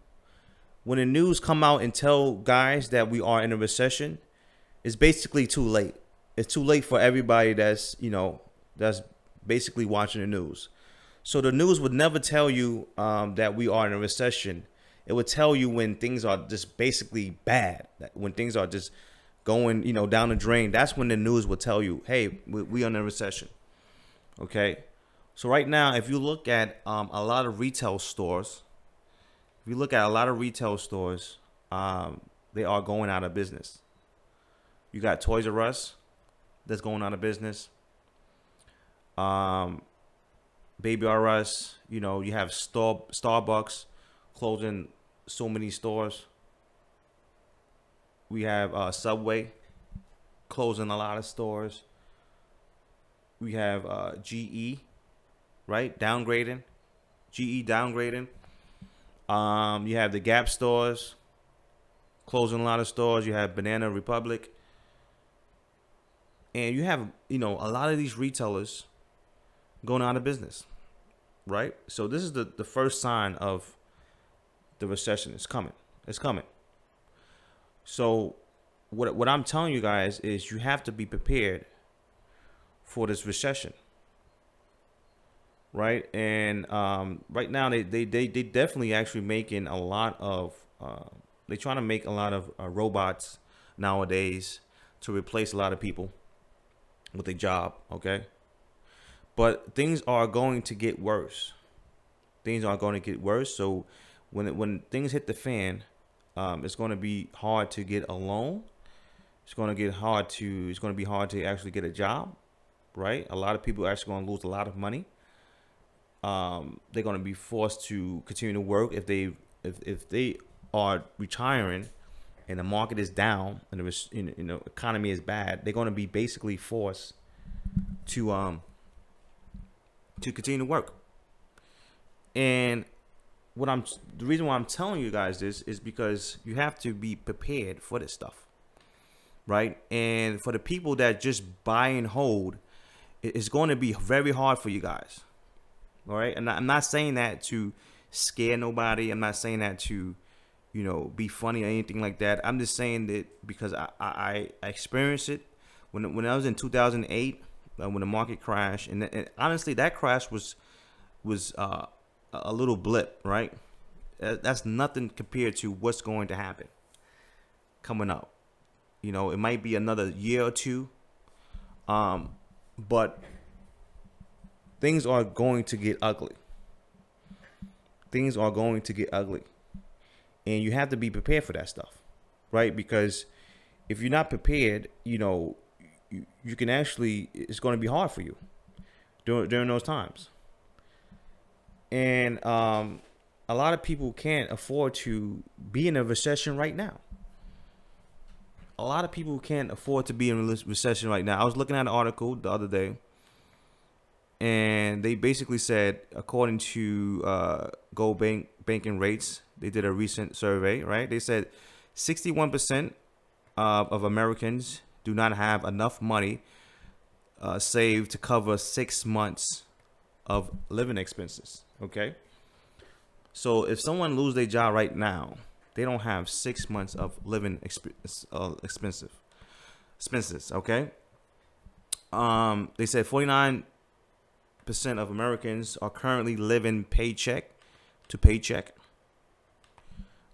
when the news come out and tell guys that we are in a recession, it's basically too late. It's too late for everybody that's, you know, that's basically watching the news. So the news would never tell you that we are in a recession. It would tell you when things are just basically bad, when things are just going, you know, down the drain. That's when the news will tell you, hey, we are in a recession. Okay. So right now, if you look at a lot of retail stores, they are going out of business. You got Toys R Us that's going out of business. Baby R Us, you know, you have Starbucks closing so many stores. We have Subway closing a lot of stores. We have GE, right? Downgrading. GE downgrading. You have the Gap stores closing a lot of stores. You have Banana Republic. And you have, you know, a lot of these retailers going out of business, right? So this is the first sign of the recession. It's coming. It's coming. So what I'm telling you guys is you have to be prepared for this recession, right? And right now they definitely actually making a lot of they're trying to make a lot of robots nowadays to replace a lot of people with a job. Okay. But things are going to get worse. Things are going to get worse. So when things hit the fan, it's going to be hard to get a loan. It's going to be hard to actually get a job, right? A lot of people are actually going to lose a lot of money. They're going to be forced to continue to work if they are retiring and the market is down and the economy is bad. They're going to be basically forced to continue to work. And the reason why I'm telling you guys this is because you have to be prepared for this stuff, right? And for the people that just buy and hold, it's going to be very hard for you guys. All right. And I'm not saying that to scare nobody. I'm not saying that to, be funny or anything like that. I'm just saying that because I experienced it when I was in 2008, when the market crashed, and honestly, that crash was a little blip, right? That's nothing compared to what's going to happen coming up. It might be another year or two, but things are going to get ugly. Things are going to get ugly. And you have to be prepared for that stuff, right? Because if you're not prepared, you can actually, it's going to be hard for you during those times. And a lot of people can't afford to be in a recession right now. A lot of people can't afford to be in a recession right now. I was looking at an article the other day, and they basically said, according to gold banking rates, they did a recent survey, right? They said 61% of Americans do not have enough money saved to cover 6 months of living expenses. Okay, so if someone lose their job right now, they don't have 6 months of living expenses. Okay, they said 49% of Americans are currently living paycheck to paycheck.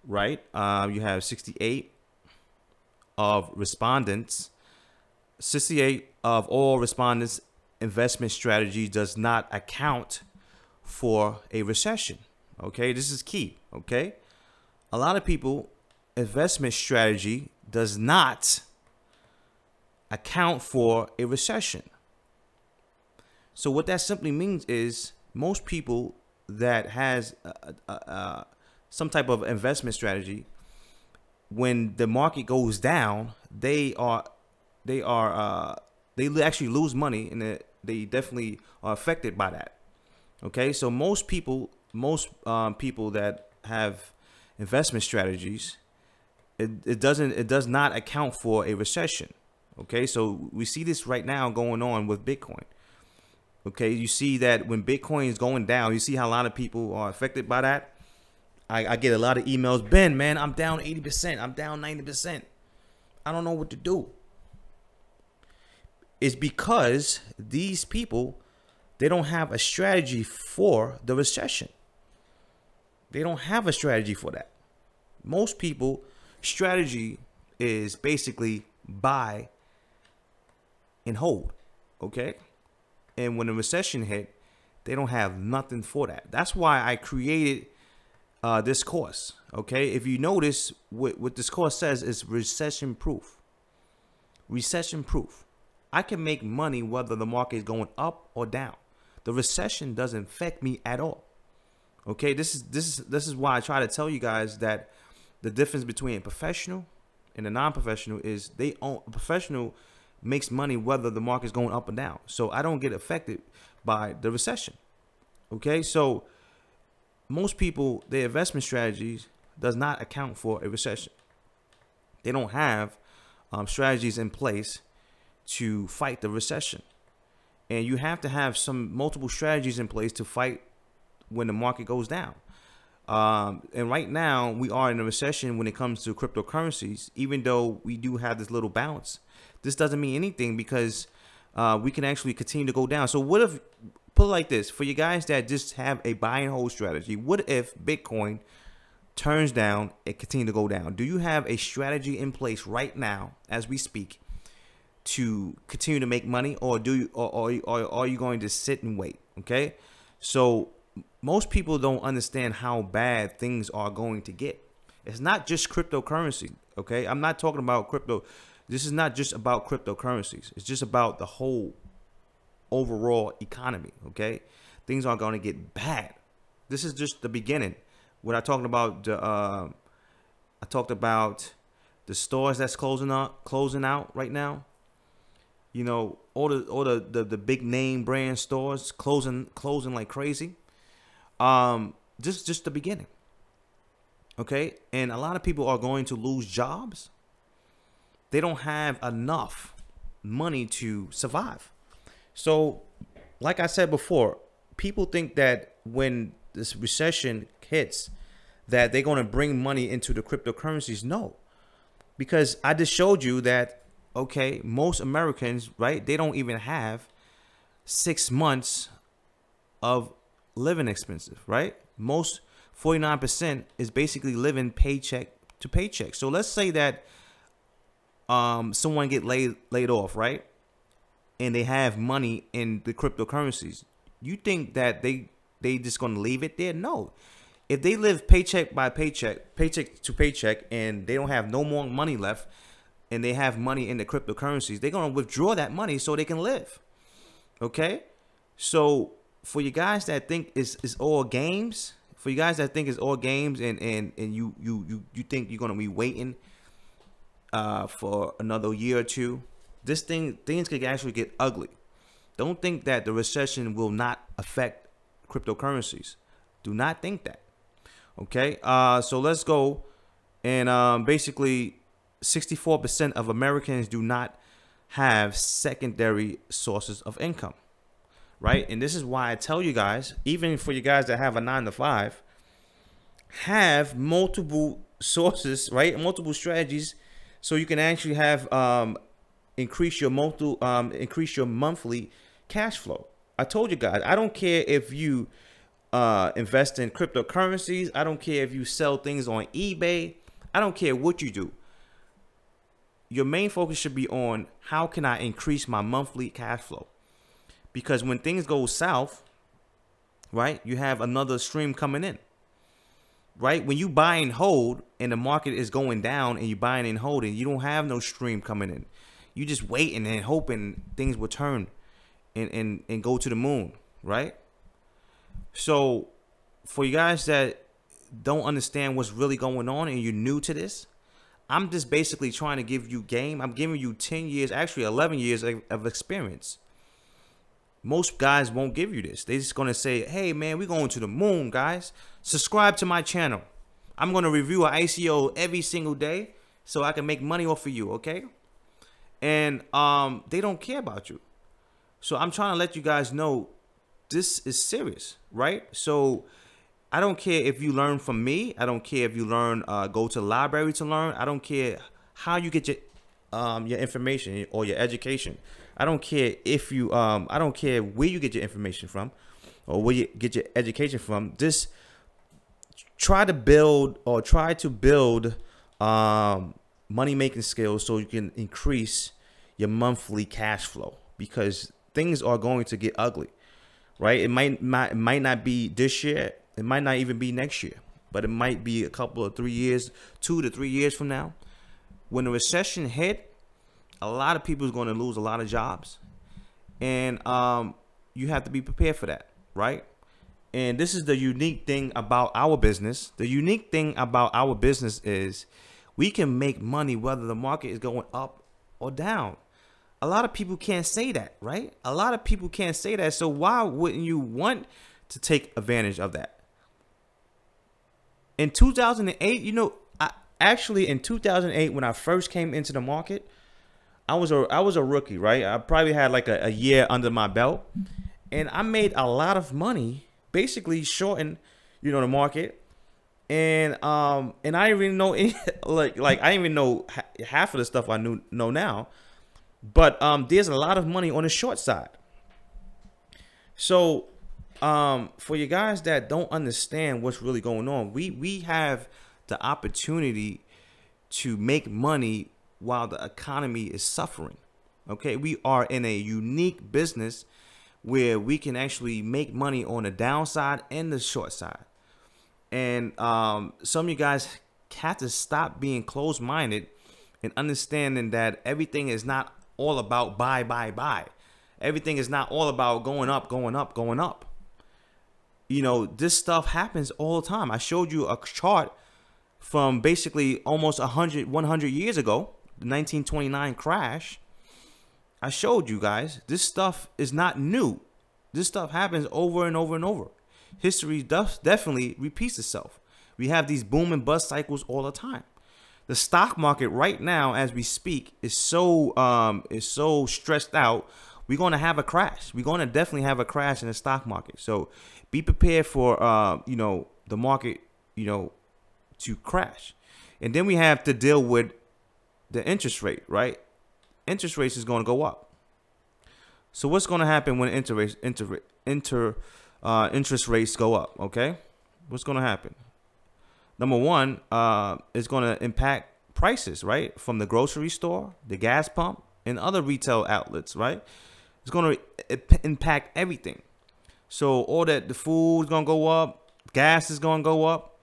Right, you have 68 of all respondents' investment strategy does not account for a recession. Okay, this is key. Okay, a lot of people investment strategy does not account for a recession. So what that simply means is most people that has some type of investment strategy, when the market goes down, they actually lose money, and they definitely are affected by that. Okay, so most people that have investment strategies, it does not account for a recession. Okay, so we see this right now going on with Bitcoin. Okay, you see that when Bitcoin is going down, you see how a lot of people are affected by that. I get a lot of emails, Ben, man, I'm down 80%, I'm down 90%. I don't know what to do. It's because these people, they don't have a strategy for the recession. They don't have a strategy for that. Most people, strategy is basically buy and hold, okay? And when the recession hit, they don't have nothing for that. That's why I created this course, okay? If you notice, what this course says is recession proof. Recession proof. I can make money whether the market is going up or down. The recession doesn't affect me at all. Okay, this is why I try to tell you guys that the difference between a professional and a non-professional is a professional makes money whether the market is going up or down. So I don't get affected by the recession. Okay, so most people, their investment strategies does not account for a recession. They don't have strategies in place to fight the recession. And you have to have multiple strategies in place to fight when the market goes down. And right now we are in a recession when it comes to cryptocurrencies. Even though we do have this little bounce, this doesn't mean anything because we can actually continue to go down. So what if, put it like this, for you guys that just have a buy and hold strategy, what if Bitcoin turns down and continue to go down? Do you have a strategy in place right now as we speak to continue to make money, or are you going to sit and wait? Okay, so most people don't understand how bad things are going to get. It's not just cryptocurrency. Okay, I'm not talking about crypto. This is not just about cryptocurrencies. It's just about the whole overall economy. Okay, things are going to get bad. This is just the beginning. When I talked about I talked about the stores that's closing out right now. You know, all the big name brand stores closing like crazy. Just the beginning. Okay, and a lot of people are going to lose jobs. They don't have enough money to survive. So, like I said before, people think that when this recession hits, that they're going to bring money into the cryptocurrencies. No, because I just showed you that, okay, most Americans, right, they don't even have 6 months of living expenses, right? Most 49% is basically living paycheck to paycheck. So let's say that someone get laid off, right? And they have money in the cryptocurrencies. You think that they just gonna leave it there? No. If they live paycheck by paycheck, paycheck to paycheck, and they don't have no more money left, and they have money in the cryptocurrencies, they're gonna withdraw that money so they can live. Okay? So for you guys that think it's all games, for you guys that think it's all games, and you think you're gonna be waiting for another year or two, things could actually get ugly. Don't think that the recession will not affect cryptocurrencies. Do not think that. Okay, so let's go. And basically 64% of Americans do not have secondary sources of income, right? And this is why I tell you guys, even for you guys that have a 9-to-5, have multiple sources, right? Multiple strategies, so you can actually have increase your monthly cash flow. I told you guys, I don't care if you invest in cryptocurrencies. I don't care if you sell things on eBay. I don't care what you do. Your main focus should be on how can I increase my monthly cash flow? Because when things go south, right, you have another stream coming in. Right? When you buy and hold and the market is going down and you buying and holding, you don't have no stream coming in. You just waiting and hoping things will turn and go to the moon, right? So for you guys that don't understand what's really going on and you're new to this, I'm just basically trying to give you game. I'm giving you 10 years, actually 11 years of experience. Most guys won't give you this. They're just going to say, hey, man, we're going to the moon, guys. Subscribe to my channel. I'm going to review an ICO every single day so I can make money off of you, okay? And they don't care about you. So I'm trying to let you guys know this is serious, right? So I don't care if you learn from me. I don't care if you learn, go to the library to learn. I don't care how you get your information or your education. I don't care if you, I don't care where you get your information from or where you get your education from. Just try to build money-making skills so you can increase your monthly cash flow, because things are going to get ugly, right? It might not be this year. It might not even be next year, but it might be a couple of 3 years, 2 to 3 years from now. When the recession hit, a lot of people is going to lose a lot of jobs, and you have to be prepared for that, right? And this is the unique thing about our business. The unique thing about our business is we can make money whether the market is going up or down. A lot of people can't say that, right? A lot of people can't say that. So why wouldn't you want to take advantage of that? In 2008, you know, actually in 2008, when I first came into the market, I was a rookie, right? I probably had like a year under my belt, and I made a lot of money, basically shorting, you know, the market. And I didn't even know any, like I didn't even know half of the stuff I know now. But there's a lot of money on the short side. So for you guys that don't understand what's really going on, we have the opportunity to make money while the economy is suffering. Okay, we are in a unique business where we can actually make money on the downside and the short side. And some of you guys have to stop being closed-minded and understanding that everything is not all about buy. Everything is not all about going up. You know, this stuff happens all the time. I showed you a chart from basically almost 100 years ago, the 1929 crash. I showed you guys this stuff is not new. This stuff happens over and over and over. History definitely repeats itself. We have these boom and bust cycles all the time. The stock market right now, as we speak, is so stressed out we're going to have a crash. We're going to definitely have a crash in the stock market. So be prepared for, the market, to crash. And then we have to deal with the interest rate, right? Interest rates is going to go up. So what's going to happen when interest rates go up? Okay, what's going to happen? Number one, it's going to impact prices, right? From the grocery store, the gas pump, and other retail outlets, right? It's going to impact everything. So all that, the food is going to go up, gas is going to go up,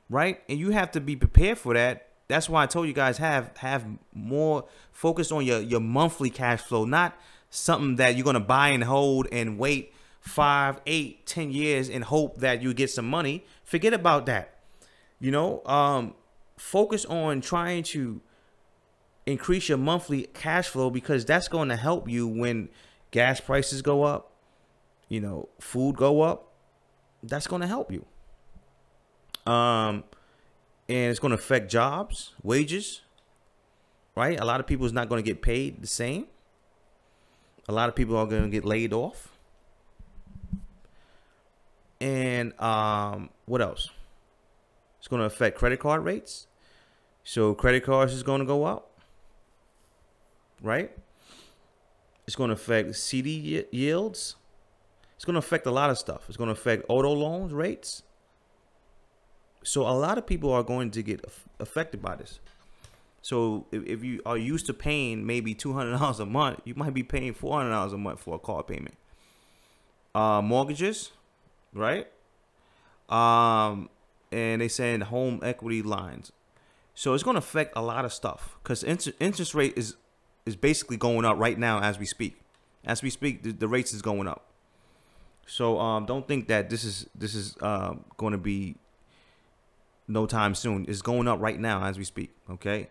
right? And you have to be prepared for that. That's why I told you guys have more focus on your monthly cash flow, not something that you're going to buy and hold and wait 5, 8, 10 years and hope that you get some money. Forget about that. Focus on trying to increase your monthly cash flow, because that's going to help you when gas prices go up, food go up. That's going to help you. And it's going to affect jobs, wages, right? A lot of people is not going to get paid the same. A lot of people are going to get laid off. And what else? It's going to affect credit card rates. So credit cards is going to go up, right? It's going to affect CD yields. It's going to affect a lot of stuff. It's going to affect auto loans rates. So a lot of people are going to get affected by this. So if you are used to paying maybe $200 a month, you might be paying $400 a month for a car payment. Mortgages, right? And they saying home equity lines. So it's going to affect a lot of stuff, because interest rate is basically going up right now as we speak. As we speak, the rates is going up. So don't think that this is going to be no time soon. It's going up right now as we speak. Okay.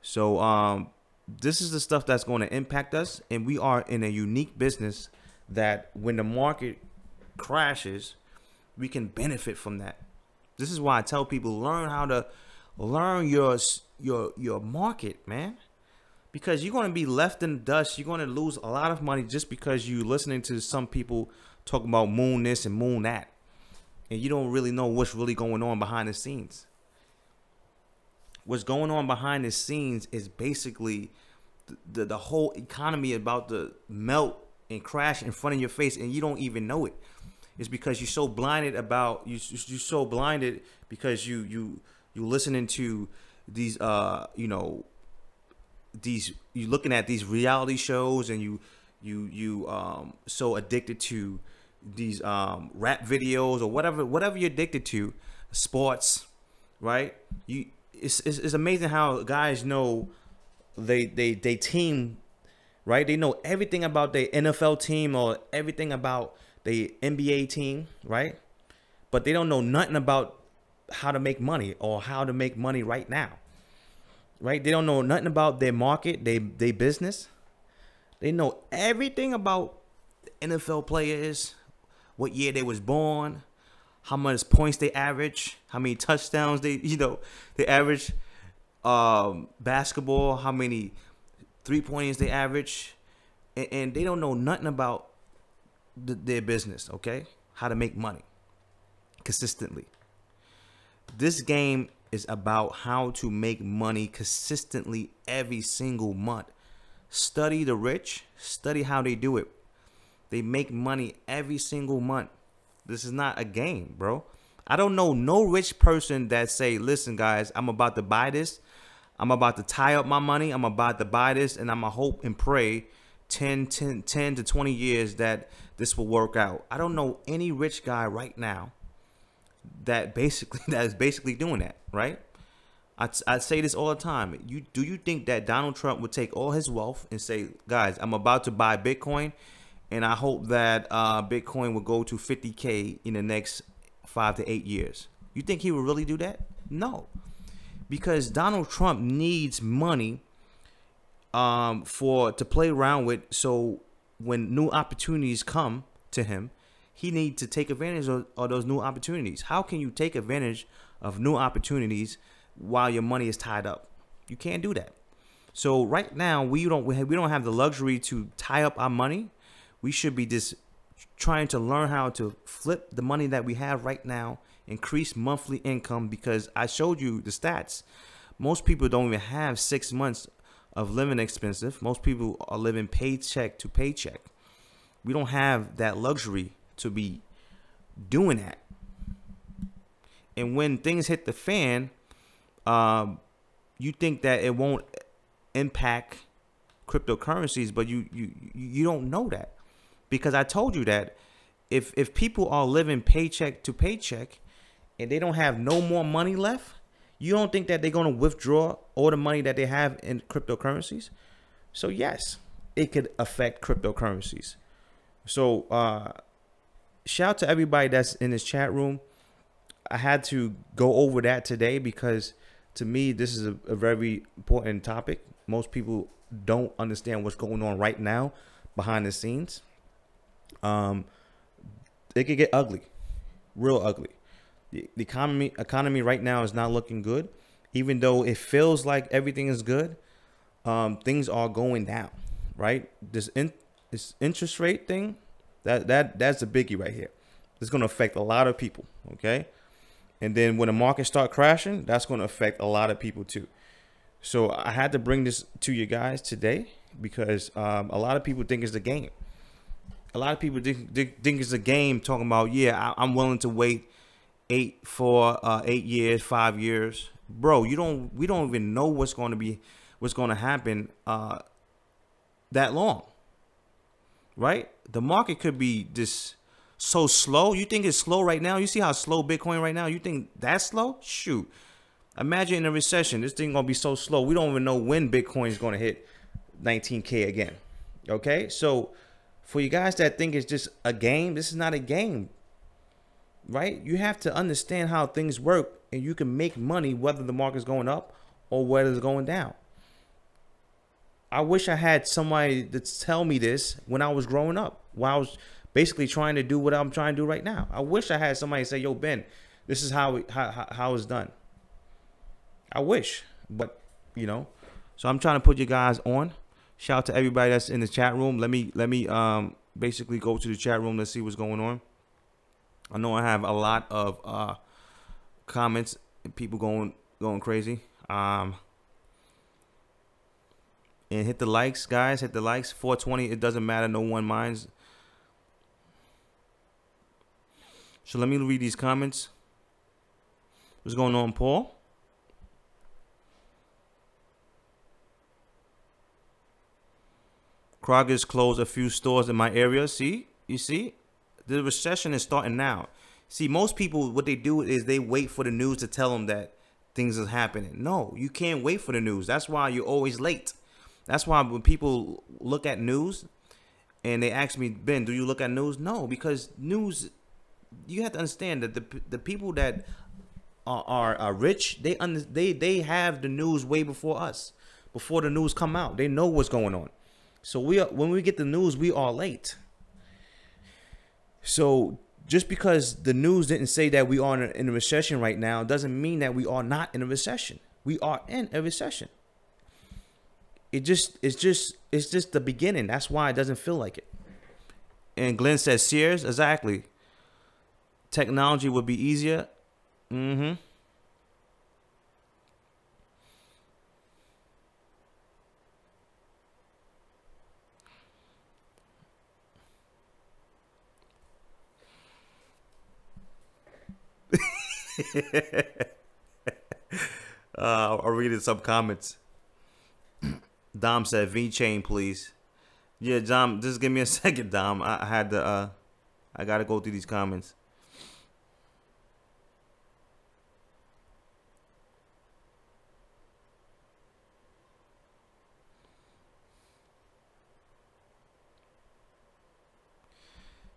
So this is the stuff that's going to impact us, and we are in a unique business that when the market crashes, we can benefit from that. This is why I tell people, learn how to learn your market, man, because you're going to be left in the dust. You're going to lose a lot of money just because you're listening to some people talking about moon this and moon that, and you don't really know what's really going on behind the scenes. What's going on behind the scenes is basically the whole economy about to melt and crash in front of your face, and you don't even know it. It's because you're so blinded you're so blinded because you listening to these you're looking at these reality shows, and you so addicted to these rap videos or whatever you're addicted to, sports, right? It's amazing how guys know they team, right? They know everything about their NFL team or everything about the NBA team, right? But they don't know nothing about how to make money or how to make money right now, right? They don't know nothing about their market, their business. They know everything about NFL players, what year they was born, how much points they average, how many touchdowns they average, basketball, how many 3-pointers they average, and they don't know nothing about their business, okay? How to make money consistently. This game is about how to make money consistently every single month. Study the rich, study how they do it. They make money every single month. This is not a game, bro. I don't know no rich person that say, listen, guys, I'm about to buy this. I'm about to tie up my money. I'm about to buy this, and I'm going to hope and pray 10 to 20 years that this will work out. I don't know any rich guy right now that is basically doing that, right? I say this all the time. Do you think that Donald Trump would take all his wealth and say, guys, I'm about to buy Bitcoin, and I hope that Bitcoin will go to 50K in the next 5 to 8 years? You think he would really do that? No, because Donald Trump needs money to play around with. So when new opportunities come to him, he needs to take advantage of those new opportunities. How can you take advantage of new opportunities while your money is tied up? You can't do that. So right now we don't have the luxury to tie up our money. we should be just trying to learn how to flip the money that we have right now, increase monthly income, because I showed you the stats. Most people don't even have 6 months of living expensive. Most people are living paycheck to paycheck. We don't have that luxury to be doing that. And when things hit the fan, you think that it won't impact cryptocurrencies, but you don't know that, because I told you that if people are living paycheck to paycheck and they don't have no more money left, you don't think that they're going to withdraw all the money that they have in cryptocurrencies? So yes, it could affect cryptocurrencies. So shout out to everybody that's in this chat room. I had to go over that today because to me, this is a very important topic. Most people don't understand what's going on right now behind the scenes. It could get ugly, real ugly. The economy right now is not looking good. Even though it feels like everything is good, things are going down, right? This interest rate thing, that's a biggie right here. It's going to affect a lot of people, okay? And then when the market start crashing, that's going to affect a lot of people too. So I had to bring this to you guys today because a lot of people think it's a game. A lot of people think it's a game, talking about, yeah, I'm willing to wait 8 years, 5 years. Bro, we don't even know what's going to happen that long, right? The market could be just so slow. You think it's slow right now? You see how slow Bitcoin right now? You think that's slow? Shoot. Imagine in a recession, this thing gonna be so slow. We don't even know when Bitcoin is gonna hit 19K again. Okay, so for you guys that think it's just a game, this is not a game, right? You have to understand how things work, and you can make money whether the market's going up or whether it's going down. I wish I had somebody to tell me this when I was growing up, when I was basically trying to do what I'm trying to do right now. I wish I had somebody say, yo, Ben, this is how it's done. I wish, but you know, so I'm trying to put you guys on. Shout out to everybody that's in the chat room. Let me basically go to the chat room. Let's see what's going on. I know I have a lot of comments and people going crazy. And hit the likes, guys. Hit the likes. 420. It doesn't matter. No one minds. So let me read these comments. What's going on, Paul? Kroger's closed a few stores in my area. See? You see? The recession is starting now. See, most people, what they do is they wait for the news to tell them that things are happening. No, you can't wait for the news. That's why you're always late. That's why when people look at news and they ask me, Ben, do you look at news? No, because news, you have to understand that the people that are rich, they have the news way before us. Before the news come out, they know what's going on. So when we get the news, we are late. So just because the news didn't say that we are in a recession right now doesn't mean that we are not in a recession. We are in a recession. It's just the beginning. That's why it doesn't feel like it. And Glenn says, Sears, exactly. Technology would be easier. Mm-hmm. I'll read some comments. Dom said, V-chain, please. Yeah, Dom, just give me a second, Dom. I gotta go through these comments.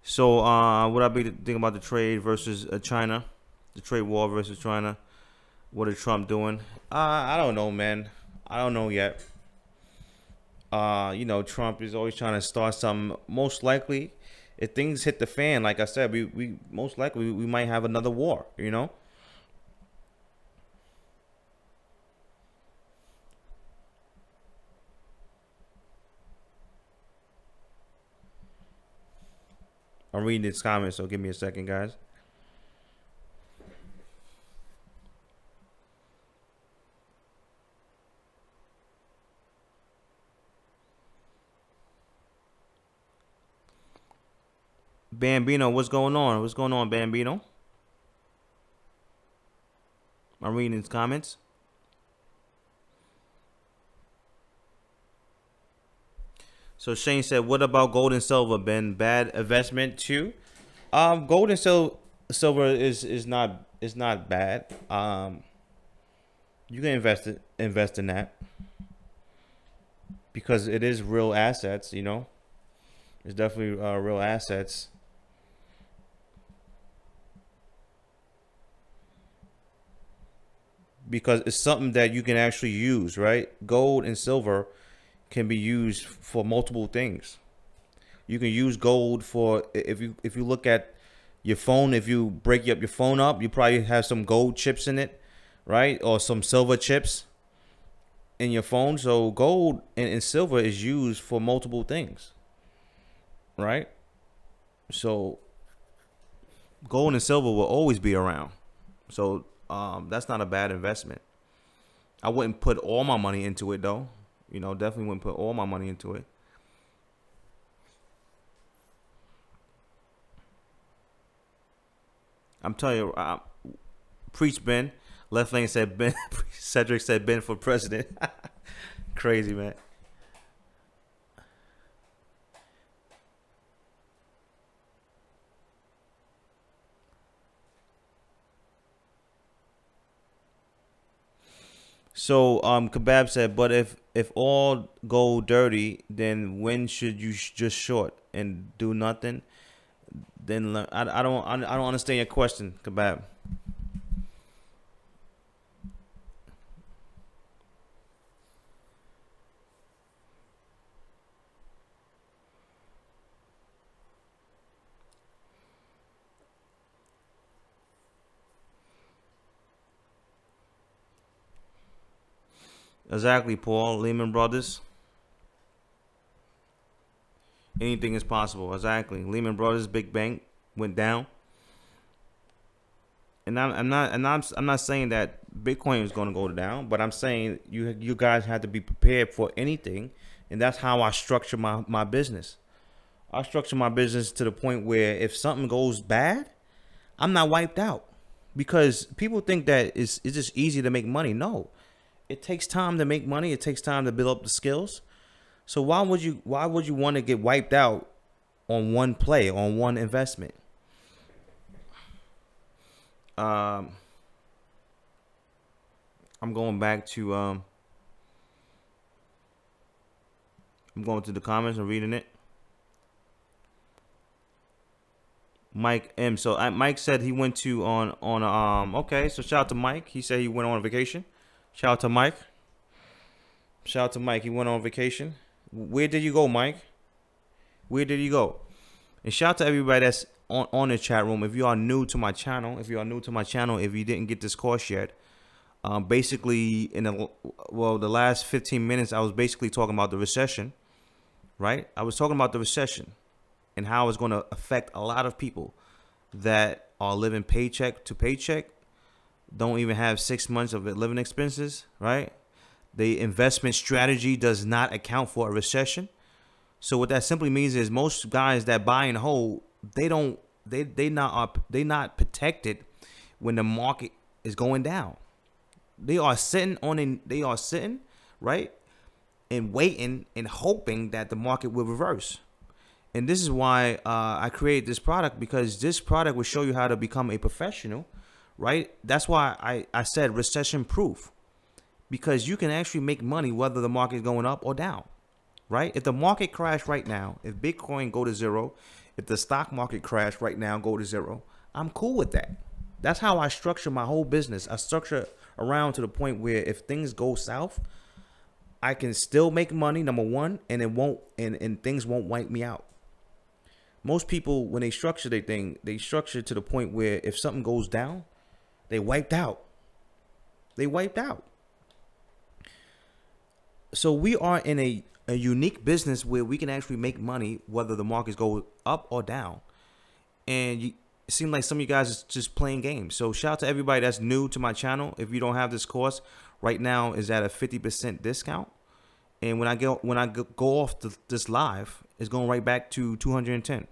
So, what I be thinking about the trade versus China, the trade war versus China? What is Trump doing? I don't know, man. I don't know yet. You know, Trump is always trying to start something. Most likely, if things hit the fan, like I said, we most likely we might have another war. You know. I'm reading this comment, so give me a second, guys. Bambino, what's going on? What's going on, Bambino? I'm reading his comments. So Shane said, "What about gold and silver? Been bad investment too?" Gold and silver is not bad. You can invest in that because it is real assets. You know, it's definitely real assets. Because it's something that you can actually use, right? Gold and silver can be used for multiple things. You can use gold for, if you look at your phone, if you break your phone up, you probably have some gold chips in it, right? Or some silver chips in your phone. So gold and silver is used for multiple things, right? So gold and silver will always be around. So that's not a bad investment. I wouldn't put all my money into it though. You know, definitely wouldn't put all my money into it. I'm telling you, preach Ben. Left lane said Ben. Cedric said Ben for president. Crazy, man. So Kebab said, but if all go dirty, then when should you just short and do nothing? Then I don't understand your question, Kebab. Exactly, Paul. Lehman Brothers. Anything is possible. Exactly. Lehman Brothers, big bank, went down. And I'm not saying that Bitcoin is going to go down, but I'm saying you guys have to be prepared for anything, and that's how I structure my business. I structure my business to the point where if something goes bad, I'm not wiped out, because people think that it's just easy to make money. No. It takes time to make money. It takes time to build up the skills. So why would you want to get wiped out on one play, on one investment? I'm going back to I'm going to the comments and reading it. Mike M. So Mike said he went to okay, so shout out to Mike. He said he went on vacation. Shout out to Mike. Shout out to Mike. He went on vacation. Where did you go, Mike? Where did you go? And shout out to everybody that's on the chat room. If you are new to my channel, if you didn't get this course yet, basically in the last 15 minutes, I was basically talking about the recession, right? I was talking about the recession and how it's going to affect a lot of people that are living paycheck to paycheck. Don't even have 6 months of living expenses, right? The investment strategy does not account for a recession. So what that simply means is most guys that buy and hold, they not protected when the market is going down. They are sitting, right, and waiting and hoping that the market will reverse. And this is why I created this product, because this product will show you how to become a professional. Right? That's why I said recession proof, because you can actually make money whether the market is going up or down, right? If the market crash right now, if Bitcoin go to zero, if the stock market crash right now, go to zero, I'm cool with that. That's how I structure my whole business. I structure around to the point where if things go south, I can still make money, number one, and it won't, and things won't wipe me out. Most people, when they structure their thing, they structure to the point where if something goes down, they wiped out. They wiped out. So we are in a unique business where we can actually make money whether the markets go up or down. and it seems like some of you guys is just playing games. So shout out to everybody that's new to my channel. If you don't have this course right now, is at a 50% discount. And when I go off this live, it's going right back to 210.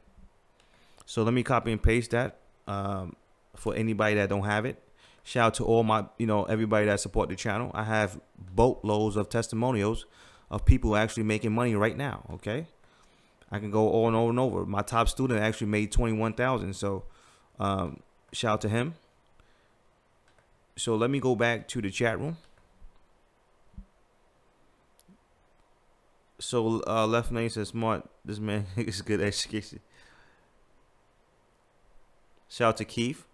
So let me copy and paste that for anybody that don't have it. Shout out to all my, everybody that support the channel. I have boatloads of testimonials of people actually making money right now. Okay, I can go on and over and over. My top student actually made 21,000. So shout out to him. So let me go back to the chat room. So left lane says smart. This man is good education. Shout out to Keith.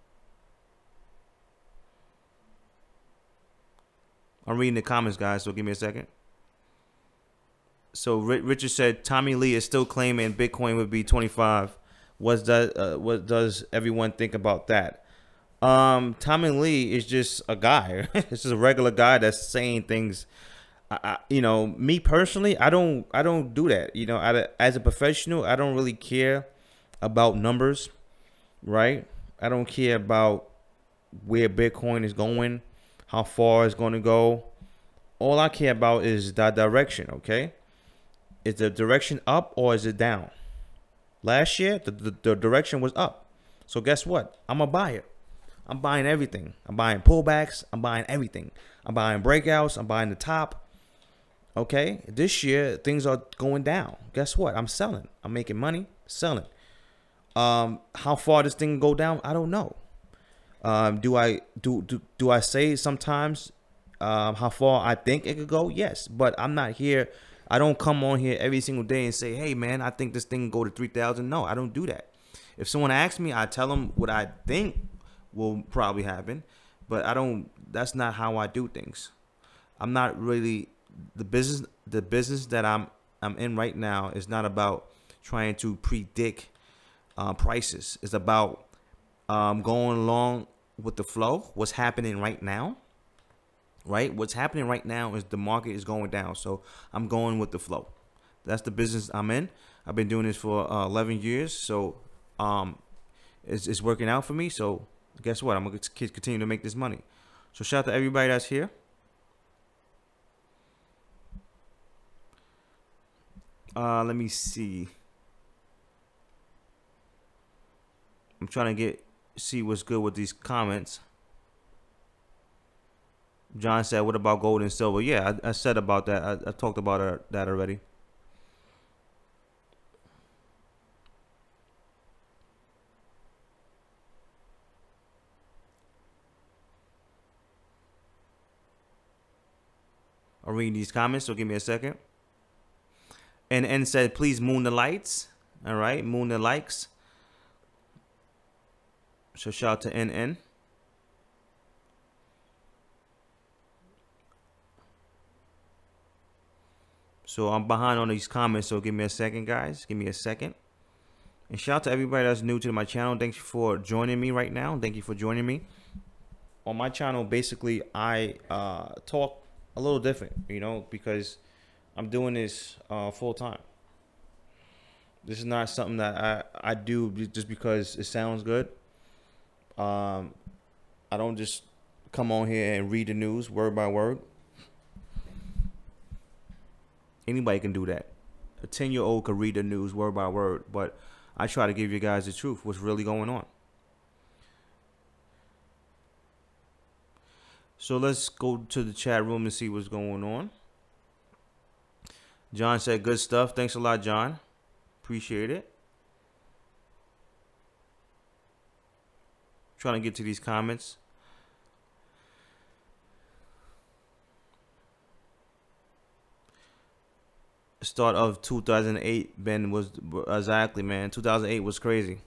I'm reading the comments, guys, so give me a second. So Richard said Tommy Lee is still claiming Bitcoin would be 25. What does everyone think about that? Tommy Lee is just a guy. It's just a regular guy that's saying things. Me personally, I don't do that. As a professional, I don't really care about numbers, right? I don't care about where Bitcoin is going, how far it's going to go. All I care about is the direction, okay? Is the direction up or is it down? Last year, the direction was up. So guess what? I'm a buyer. I'm buying everything. I'm buying pullbacks. I'm buying everything. I'm buying breakouts. I'm buying the top. Okay, this year things are going down. Guess what? I'm selling. I'm making money selling. How far this thing go down? I don't know. Do I say sometimes how far I think it could go? Yes, but I'm not here. I don't come on here every single day and say, hey man, I think this thing can go to 3,000. No, I don't do that. If someone asks me, I tell them what I think will probably happen, but I don't. That's not how I do things. I'm not really. The business that I'm in right now is not about trying to predict prices. It's about going along with the flow. What's happening right now, right? What's happening right now is the market is going down, so I'm going with the flow. That's the business I'm in. I've been doing this for 11 years, so it's working out for me. So guess what? I'm gonna continue to make this money. So shout out to everybody that's here. Let me see. I'm trying to see what's good with these comments. John said, what about gold and silver? Yeah, I said about that. I talked about that already. I'll read these comments, so give me a second. And said, please moon the lights. All right, moon the likes. So shout out to NN. So I'm behind on these comments, so give me a second, guys. Give me a second. And shout out to everybody that's new to my channel. Thanks for joining me right now. Thank you for joining me. On my channel, basically, I talk a little different, because I'm doing this full time. This is not something that I do just because it sounds good. I don't just come on here and read the news word by word. Anybody can do that. A 10-year-old could read the news word by word, but I try to give you guys the truth, what's really going on. So let's go to the chat room and see what's going on. John said, good stuff. Thanks a lot, John. Appreciate it. Trying to get to these comments. Start of 2008, Ben, was exactly, man. 2008 was crazy.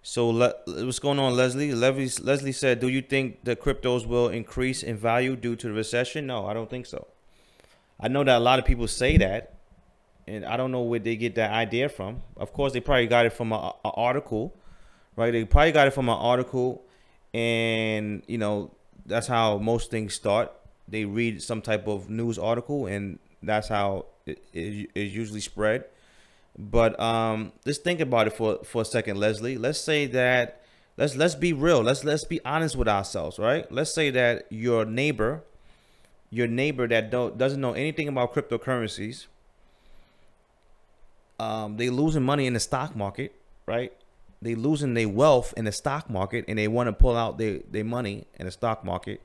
So what's going on, Leslie? Leslie said, do you think the cryptos will increase in value due to the recession? No, I don't think so. I know that a lot of people say that, and I don't know where they get that idea from. Of course, they probably got it from an article, right? They probably got it from an article, and, that's how most things start. They read some type of news article, and That's how it usually spread. But just think about it for a second, Leslie. Let's say that let's be real. Let's be honest with ourselves, right? Let's say that your neighbor that doesn't know anything about cryptocurrencies, they losing money in the stock market, right? They losing their wealth in the stock market, and they want to pull out their money in the stock market.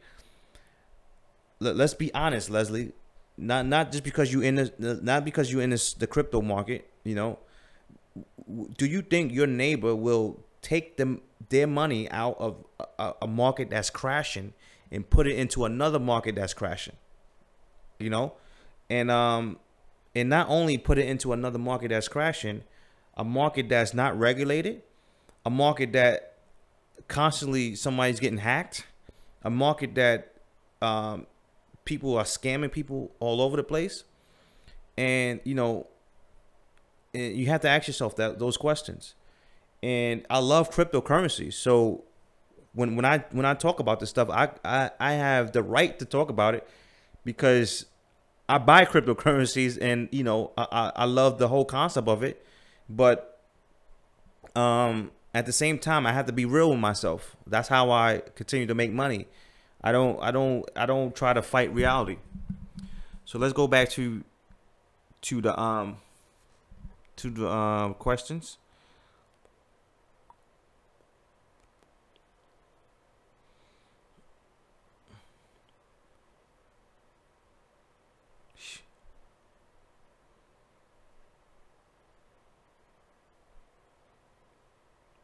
Let's be honest, Leslie. Not just because you in the crypto market, you know. Do you think your neighbor will take their money out of a market that's crashing and put it into another market that's crashing? You know, and not only put it into another market that's crashing, a market that's not regulated, a market that constantly somebody's getting hacked, a market that people are scamming people all over the place. And you know, you have to ask yourself those questions. And I love cryptocurrency, so when I talk about this stuff, I have the right to talk about it because I buy cryptocurrencies, and you know, I love the whole concept of it. But at the same time, I have to be real with myself. That's how I continue to make money. I don't try to fight reality. So let's go back to the questions.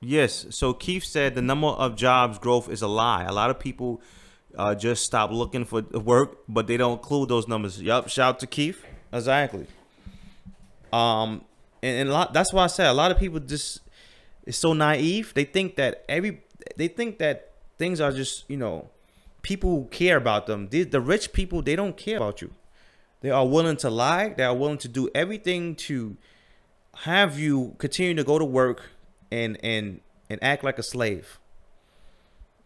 Yes. So Keith said the number of jobs growth is a lie. A lot of people just stop looking for work, but they don't include those numbers. Yup. Shout out to Keith. Exactly. And a lot. That's why I said a lot of people just is so naive. They think that things are just, you know, people who care about them. The rich people, they don't care about you. They are willing to lie. They are willing to do everything to have you continue to go to work and act like a slave.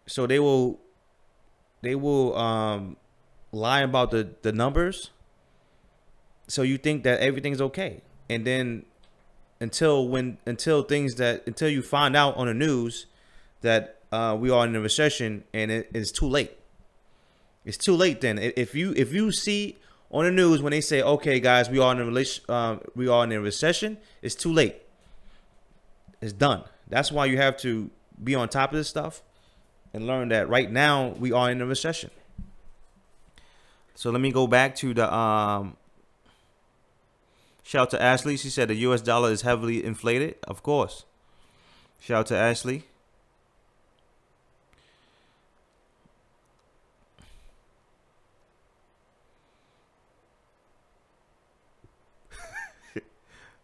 So they will lie about the numbers, so you think that everything's okay. And then until you find out on the news that we are in a recession, and it's too late. It's too late then. If you see on the news when they say, okay guys, we are in a recession, it's too late. It's done. That's why you have to be on top of this stuff and learn that right now we are in a recession. So let me go back to the shout out to Ashley. She said the US dollar is heavily inflated. Of course. Shout out to Ashley.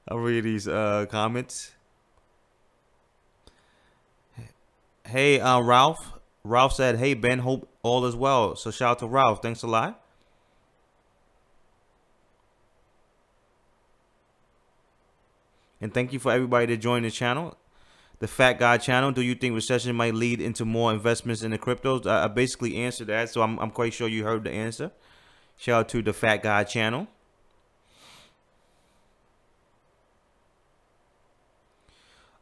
I'll read these comments. Hey, Ralph. Ralph said, hey, Ben, hope all is well. So shout out to Ralph. Thanks a lot. And thank you for everybody that joined the channel. The Fat Guy channel. Do you think recession might lead into more investments in the cryptos? I basically answered that, so I'm quite sure you heard the answer. Shout out to the Fat Guy channel.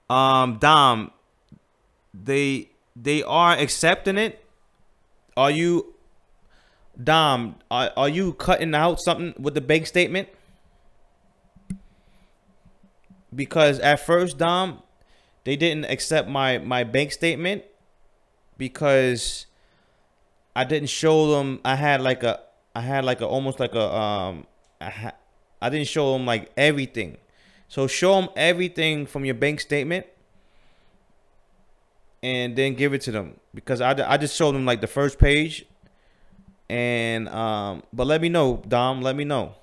Dom, they are accepting it. Are you, Dom, are you cutting out something with the bank statement? Because at first, Dom, they didn't accept my bank statement because I didn't show them. I didn't show them like everything. So show them everything from your bank statement and then give it to them, because I just showed them like the first page. And but let me know, Dom, let me know.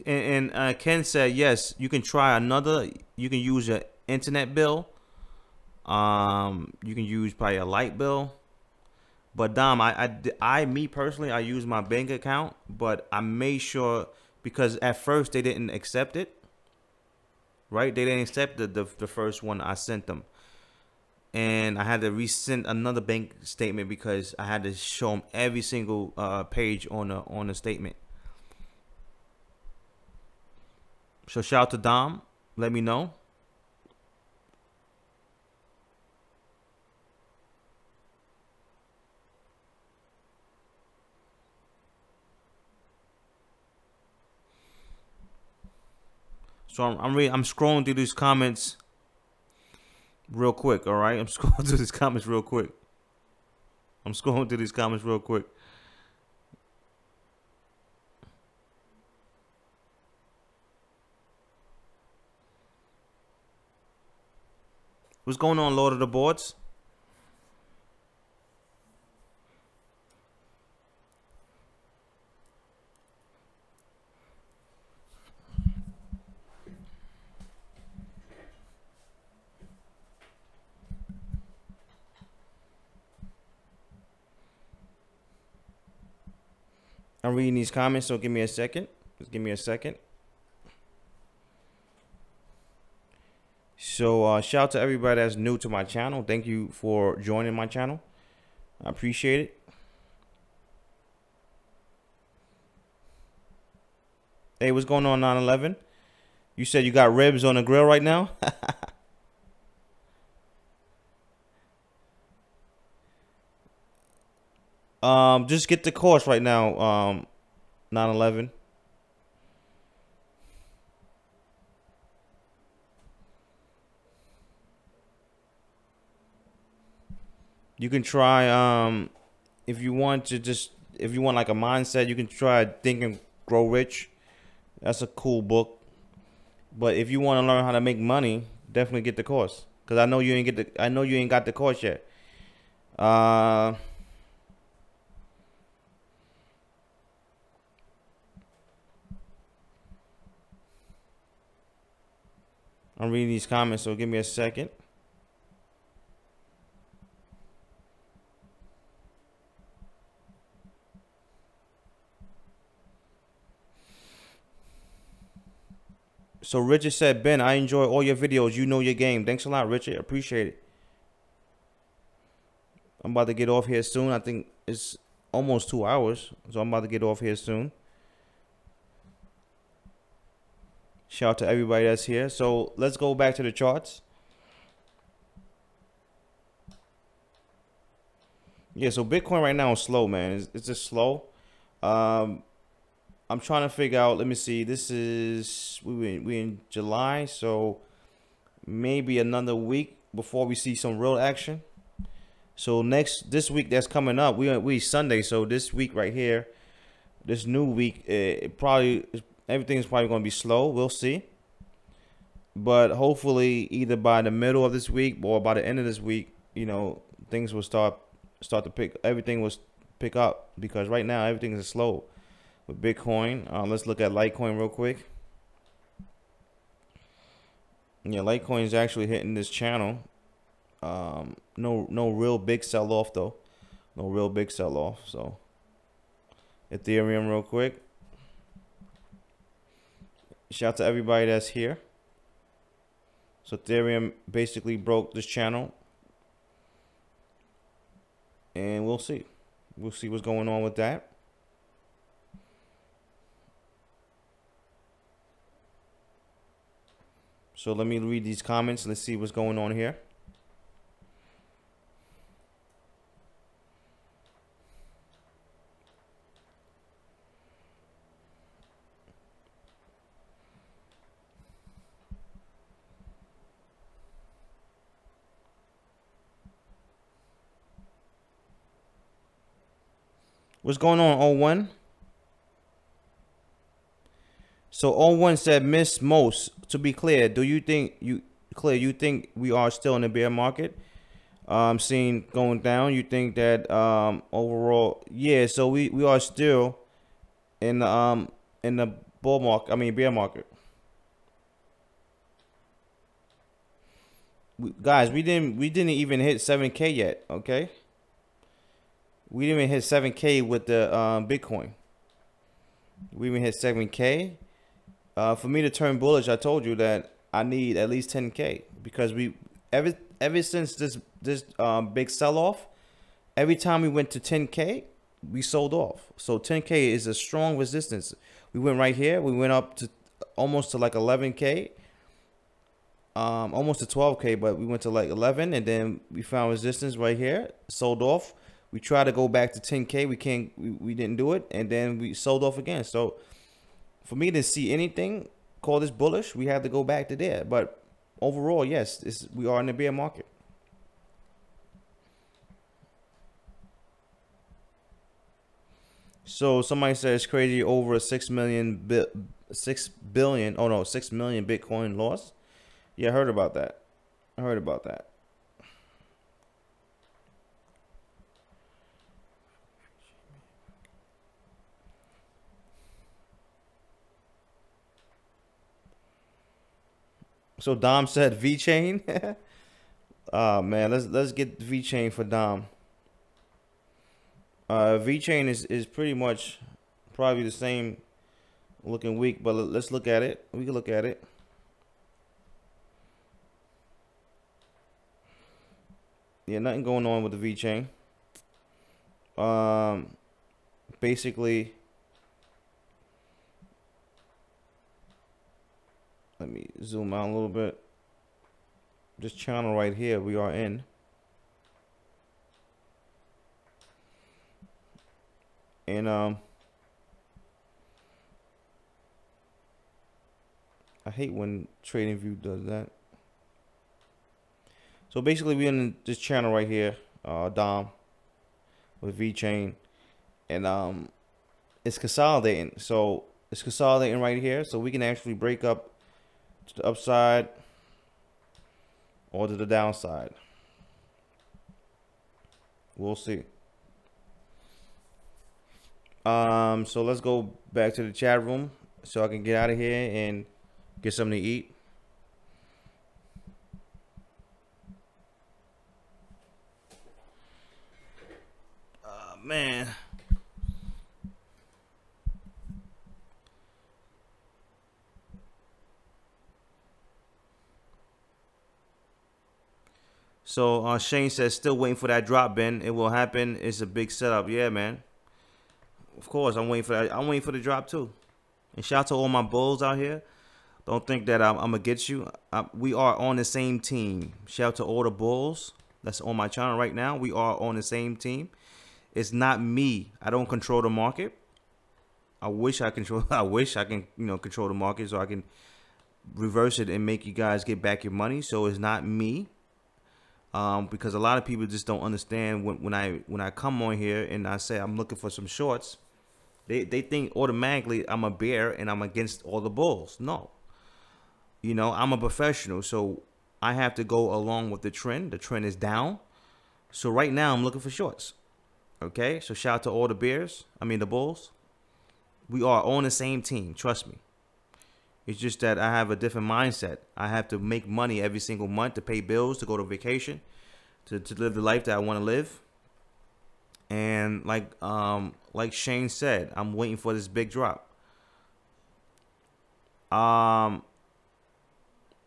And Ken said yes. You can try another. You can use your internet bill. You can use probably a light bill. But Dom, me personally, I use my bank account, but I made sure because at first they didn't accept it. Right? They didn't accept the first one I sent them. And I had to resend another bank statement because I had to show them every single page on the statement. So shout out to Dom. Let me know. So I'm scrolling through these comments real quick, all right? I'm scrolling through these comments real quick. What's going on, Lord of the Boards? I'm reading these comments, so give me a second. Just give me a second. So shout out to everybody that's new to my channel. Thank you for joining my channel. I appreciate it. Hey, what's going on, 9/11? You said you got ribs on the grill right now? Just get the course right now, 9/11. You can try if you want like a mindset, you can try Think and Grow Rich. That's a cool book. But if you want to learn how to make money, definitely get the course. Cause I know you ain't got the course yet. I'm reading these comments, so give me a second. So Richard said, Ben, I enjoy all your videos. You know your game. Thanks a lot, Richard. Appreciate it. I'm about to get off here soon. I think it's almost 2 hours. So I'm about to get off here soon. Shout out to everybody that's here. So let's go back to the charts. Yeah, so Bitcoin right now is slow, man. It's just slow. I'm trying to figure out, let me see, this is, we in July, so maybe another week before we see some real action. So this week that's coming up, we Sunday, so this week right here, this new week, everything's probably going to be slow. We'll see. But hopefully either by the middle of this week or by the end of this week, you know, things will start to everything will pick up, because right now everything is slow with Bitcoin. Let's look at Litecoin real quick. Yeah, Litecoin is actually hitting this channel. No real big sell off though. No real big sell off. So Ethereum real quick. Shout out to everybody that's here. So Ethereum basically broke this channel. And we'll see. We'll see what's going on with that. So let me read these comments. Let's see what's going on here. What's going on, O1? So O1 said, Miss Most, to be clear, do you think you think we are still in the bear market? Seeing going down, you think that overall, yeah, so we are still in the bull market. I mean bear market. Guys, we didn't even hit 7K yet. Okay, we didn't even hit 7K with the Bitcoin. We even hit 7K. For me to turn bullish, I told you that I need at least 10K, because we ever since this big sell off, every time we went to 10K, we sold off. So 10K is a strong resistance. We went right here. We went up to almost to like 11K, almost to 12K, but we went to like 11, and then we found resistance right here, sold off. We tried to go back to 10K. We didn't do it, and then we sold off again. So for me to see anything call this bullish, we have to go back to there. But overall, yes, we are in the bear market. So somebody said it's crazy, over a 6 million Bitcoin loss. Yeah, I heard about that. So Dom said V-Chain. Oh man, let's get V-Chain for Dom. V-Chain is pretty much probably the same looking week, but let's look at it. We can look at it. Yeah, nothing going on with the V-Chain. Basically, let me zoom out a little bit. This channel right here we are in. And I hate when TradingView does that. So basically we're in this channel right here, Dom, with V-Chain, and it's consolidating. So it's consolidating right here, so we can actually break up to the upside or to the downside. We'll see. So let's go back to the chat room so I can get out of here and get something to eat. Man. So Shane says still waiting for that drop, Ben. It will happen. It's a big setup. Yeah, man. Of course, I'm waiting for that. I'm waiting for the drop too. And shout out to all my bulls out here. Don't think that I'm gonna get you. We are on the same team. Shout out to all the bulls that's on my channel right now. We are on the same team. It's not me. I don't control the market. I wish I control. I wish I can, control the market so I can reverse it and make you guys get back your money. So it's not me. Because a lot of people just don't understand when I come on here and I say I'm looking for some shorts, they think automatically I'm a bear and I'm against all the bulls. No, I'm a professional, so I have to go along with the trend. The trend is down, so right now I'm looking for shorts. Okay, so shout out to all the the bulls. We are on the same team. Trust me. It's just that I have a different mindset. I have to make money every single month to pay bills, to go to vacation, to live the life that I want to live. And like Shane said, I'm waiting for this big drop. Let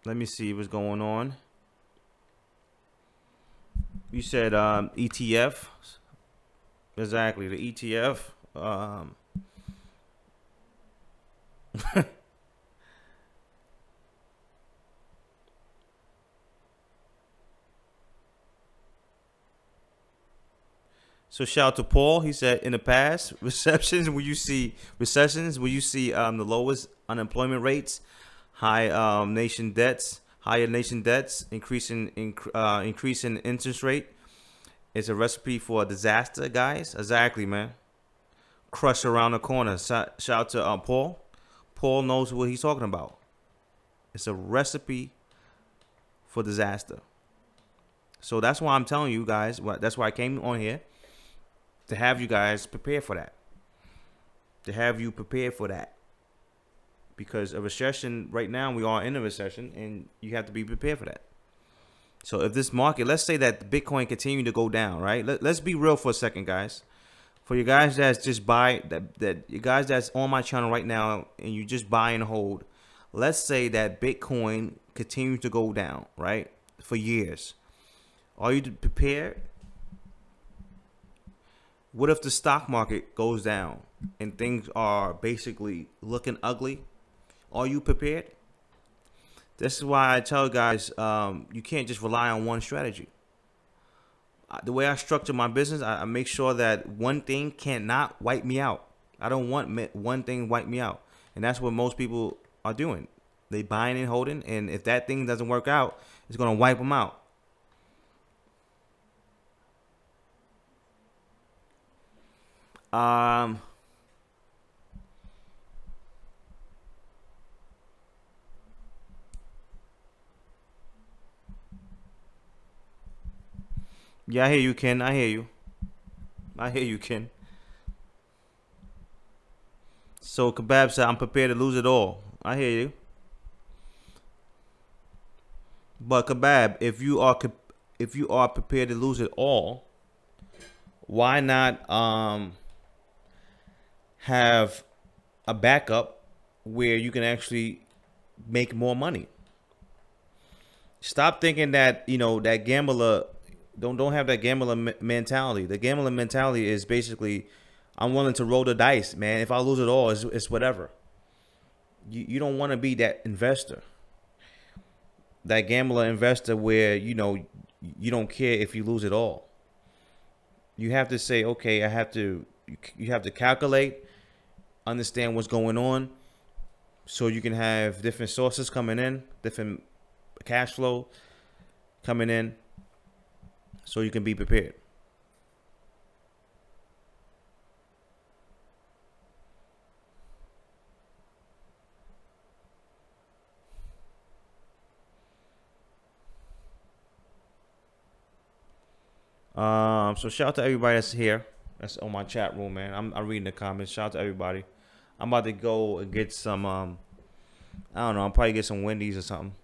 me see what's going on. You said ETF. Exactly, the ETF. So shout out to Paul. He said in the past recessions where you see the lowest unemployment rates, higher nation debts, increasing interest rate. It's a recipe for a disaster, guys. Exactly, man. Crush around the corner. Shout out to Paul. Paul knows what he's talking about. It's a recipe for disaster. So that's why I'm telling you guys. That's why I came on here, to have you guys prepare for that. To have you prepared for that. because a recession right now, we are in a recession, and you have to be prepared for that. So if this market, let's say that Bitcoin continue to go down, right? Let's be real for a second, guys. For you guys that's just buy that you guys that's on my channel right now and you just buy and hold, let's say that Bitcoin continues to go down, right? For years. Are you prepared? What if the stock market goes down and things are basically looking ugly? Are you prepared? This is why I tell guys, you can't just rely on one strategy. The way I structure my business, I make sure that one thing cannot wipe me out. I don't want one thing wipe me out. And that's what most people are doing. They buying and holding, and if that thing doesn't work out, it's going to wipe them out. Yeah, I hear you, Ken. I hear you. I hear you, Ken. So Kebab said, I'm prepared to lose it all. I hear you. But Kebab, if you are prepared to lose it all, why not have a backup where you can actually make more money? Stop thinking that, you know, that gambler, don't have that gambler mentality. The gambler mentality is basically, I'm willing to roll the dice, man. If I lose it all, it's whatever. You don't want to be that investor, that gambler investor where, you know, you don't care if you lose it all. You have to say, okay, you have to calculate, understand what's going on, so you can have different sources coming in, different cash flow coming in, so you can be prepared. So shout out to everybody that's here. That's on my chat room, man. I'm reading the comments. Shout out to everybody. I'm about to go and get some, I don't know, I'll probably get some Wendy's or something.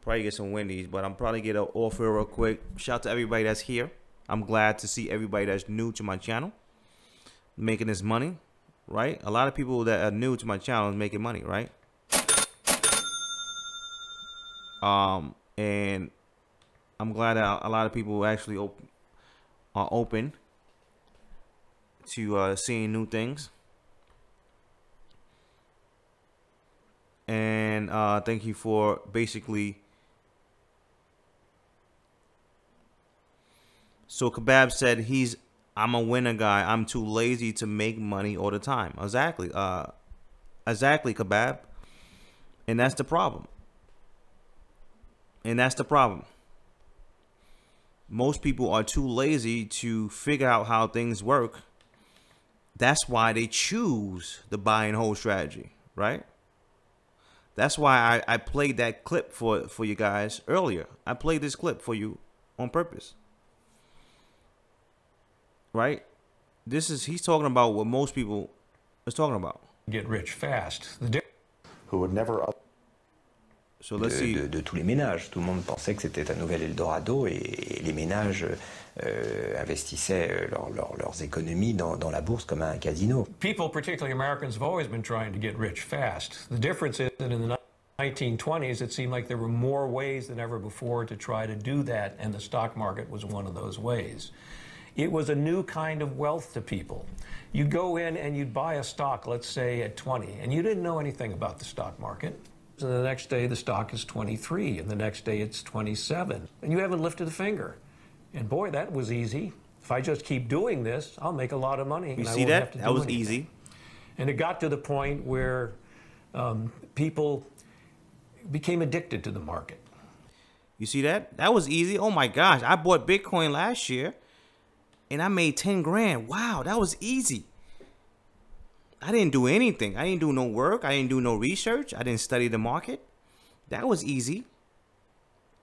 Probably get some Wendy's, but I'm probably get an offer real quick. Shout out to everybody that's here. I'm glad to see everybody that's new to my channel making this money, right? A lot of people that are new to my channel is making money, right? And I'm glad that a lot of people actually are open to seeing new things. And thank you for basically. So Kebab said I'm a winner guy. I'm too lazy to make money all the time. Exactly. Exactly, Kebab. And that's the problem. And that's the problem. Most people are too lazy to figure out how things work. That's why they choose the buy and hold strategy, right? That's why I played that clip for you guys earlier. I played this clip for you on purpose. Right? He's talking about what most people is talking about. Get rich fast. Who would never. So let's see. De tous les ménages. Tout le monde pensait que c'était un nouvel Eldorado et les ménages investissaient leurs économies dans la bourse comme un casino. People, particularly Americans, have always been trying to get rich fast. The difference is that in the 1920s, it seemed like there were more ways than ever before to try to do that, and the stock market was one of those ways. It was a new kind of wealth to people. You'd go in and you'd buy a stock, let's say at 20, and you didn't know anything about the stock market. And the next day the stock is 23, and the next day it's 27, and you haven't lifted a finger. And boy, that was easy. If I just keep doing this, I'll make a lot of money. You see that? That was easy. And it got to the point where people became addicted to the market. You see that? That was easy. Oh my gosh, I bought Bitcoin last year and I made 10 grand. Wow, that was easy. I didn't do anything. I didn't do no work. I didn't do no research. I didn't study the market. That was easy.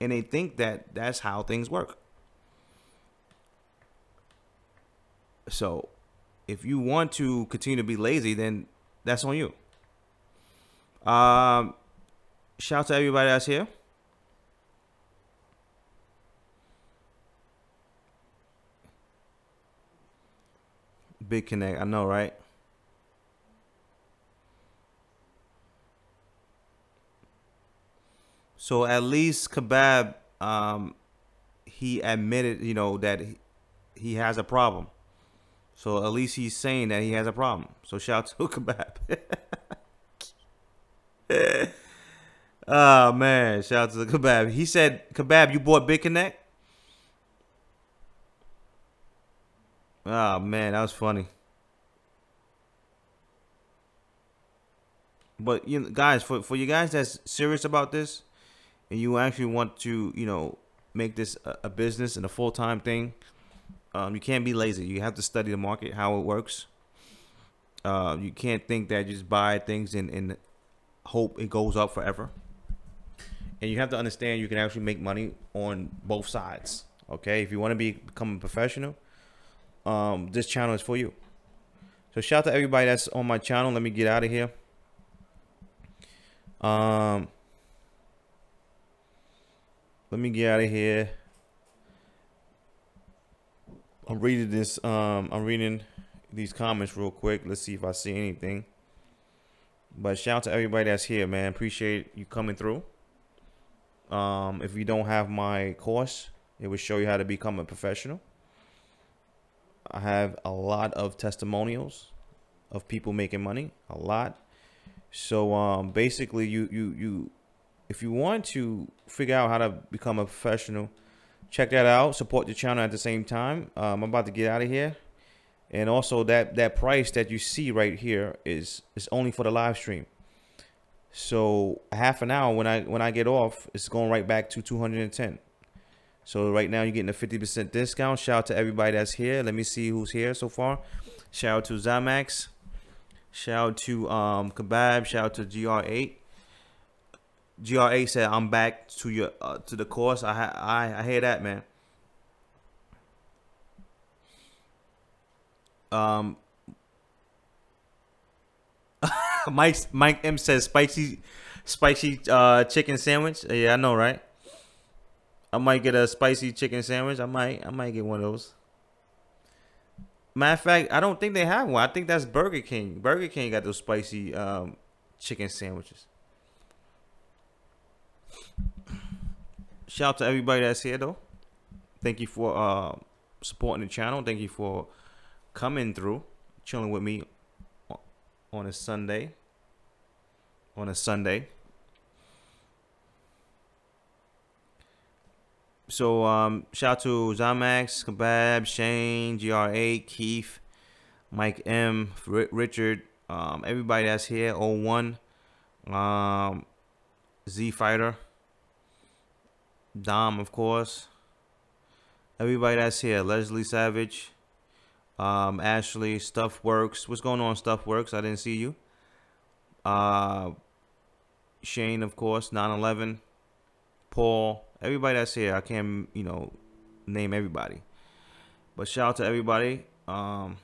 And they think that that's how things work. So if you want to continue to be lazy, then that's on you. Shout out to everybody that's here. Big Connect, I know, right? So at least Kebab, he admitted, you know, that he has a problem. So at least he's saying that he has a problem. So shout out to Kebab. Oh man, shout out to the Kebab. He said, Kebab, you bought Big Connect? Oh man, that was funny. But you know, guys, for you guys that's serious about this, and you actually want to, you know, make this a business and a full-time thing, you can't be lazy. You have to study the market, how it works. You can't think that you just buy things and hope it goes up forever. And you have to understand you can actually make money on both sides. Okay, if you want to become a professional, this channel is for you. So shout out to everybody that's on my channel. Let me get out of here. Let me get out of here. I'm reading this. I'm reading these comments real quick. Let's see if I see anything. But shout out to everybody that's here, man. Appreciate you coming through. If you don't have my course, it will show you how to become a professional. I have a lot of testimonials of people making money, a lot. So basically, you if you want to figure out how to become a professional, check that out. Support the channel at the same time. I'm about to get out of here, and also that price that you see right here is only for the live stream. So half an hour when I get off, it's going right back to 210. So right now you're getting a 50% discount. Shout out to everybody that's here. Let me see who's here so far. Shout out to Zamax. Shout out to Kebab. Shout out to GR8. GR8 said, "I'm back to your to the course." I hear that, man. Mike M says spicy chicken sandwich. Yeah, I know, right? I might get a spicy chicken sandwich. I might get one of those. Matter of fact, I don't think they have one. I think that's Burger King. Burger King got those spicy chicken sandwiches. Shout out to everybody that's here, though. Thank you for supporting the channel. Thank you for coming through, chilling with me on a Sunday. So shout out to Zamax, Kebab, Shane, GR8, Keith, Mike M, Richard, everybody that's here, 01, Z Fighter, Dom, of course, everybody that's here, Leslie Savage, Ashley, Stuff Works. What's going on, Stuff Works? I didn't see you. Shane, of course, 911, Paul, everybody that's here. I can't, you know, name everybody, but shout out to everybody. I'm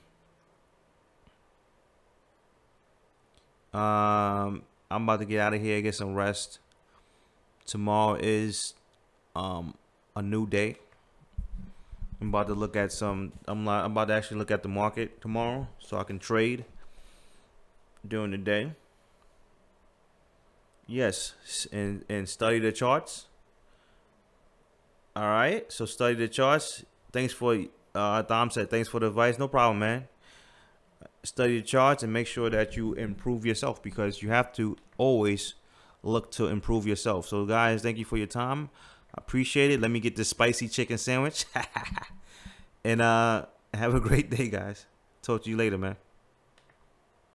about to get out of here, get some rest. Tomorrow is a new day. I'm about to look at some. I'm about to actually look at the market tomorrow, so I can trade during the day. Yes, and study the charts. All right, so study the charts. Thanks for Dom said thanks for the advice. No problem, man. Study the charts and make sure that you improve yourself, because you have to always look to improve yourself. So guys, thank you for your time. I appreciate it. Let me get this spicy chicken sandwich. And have a great day, guys. Talk to you later, man.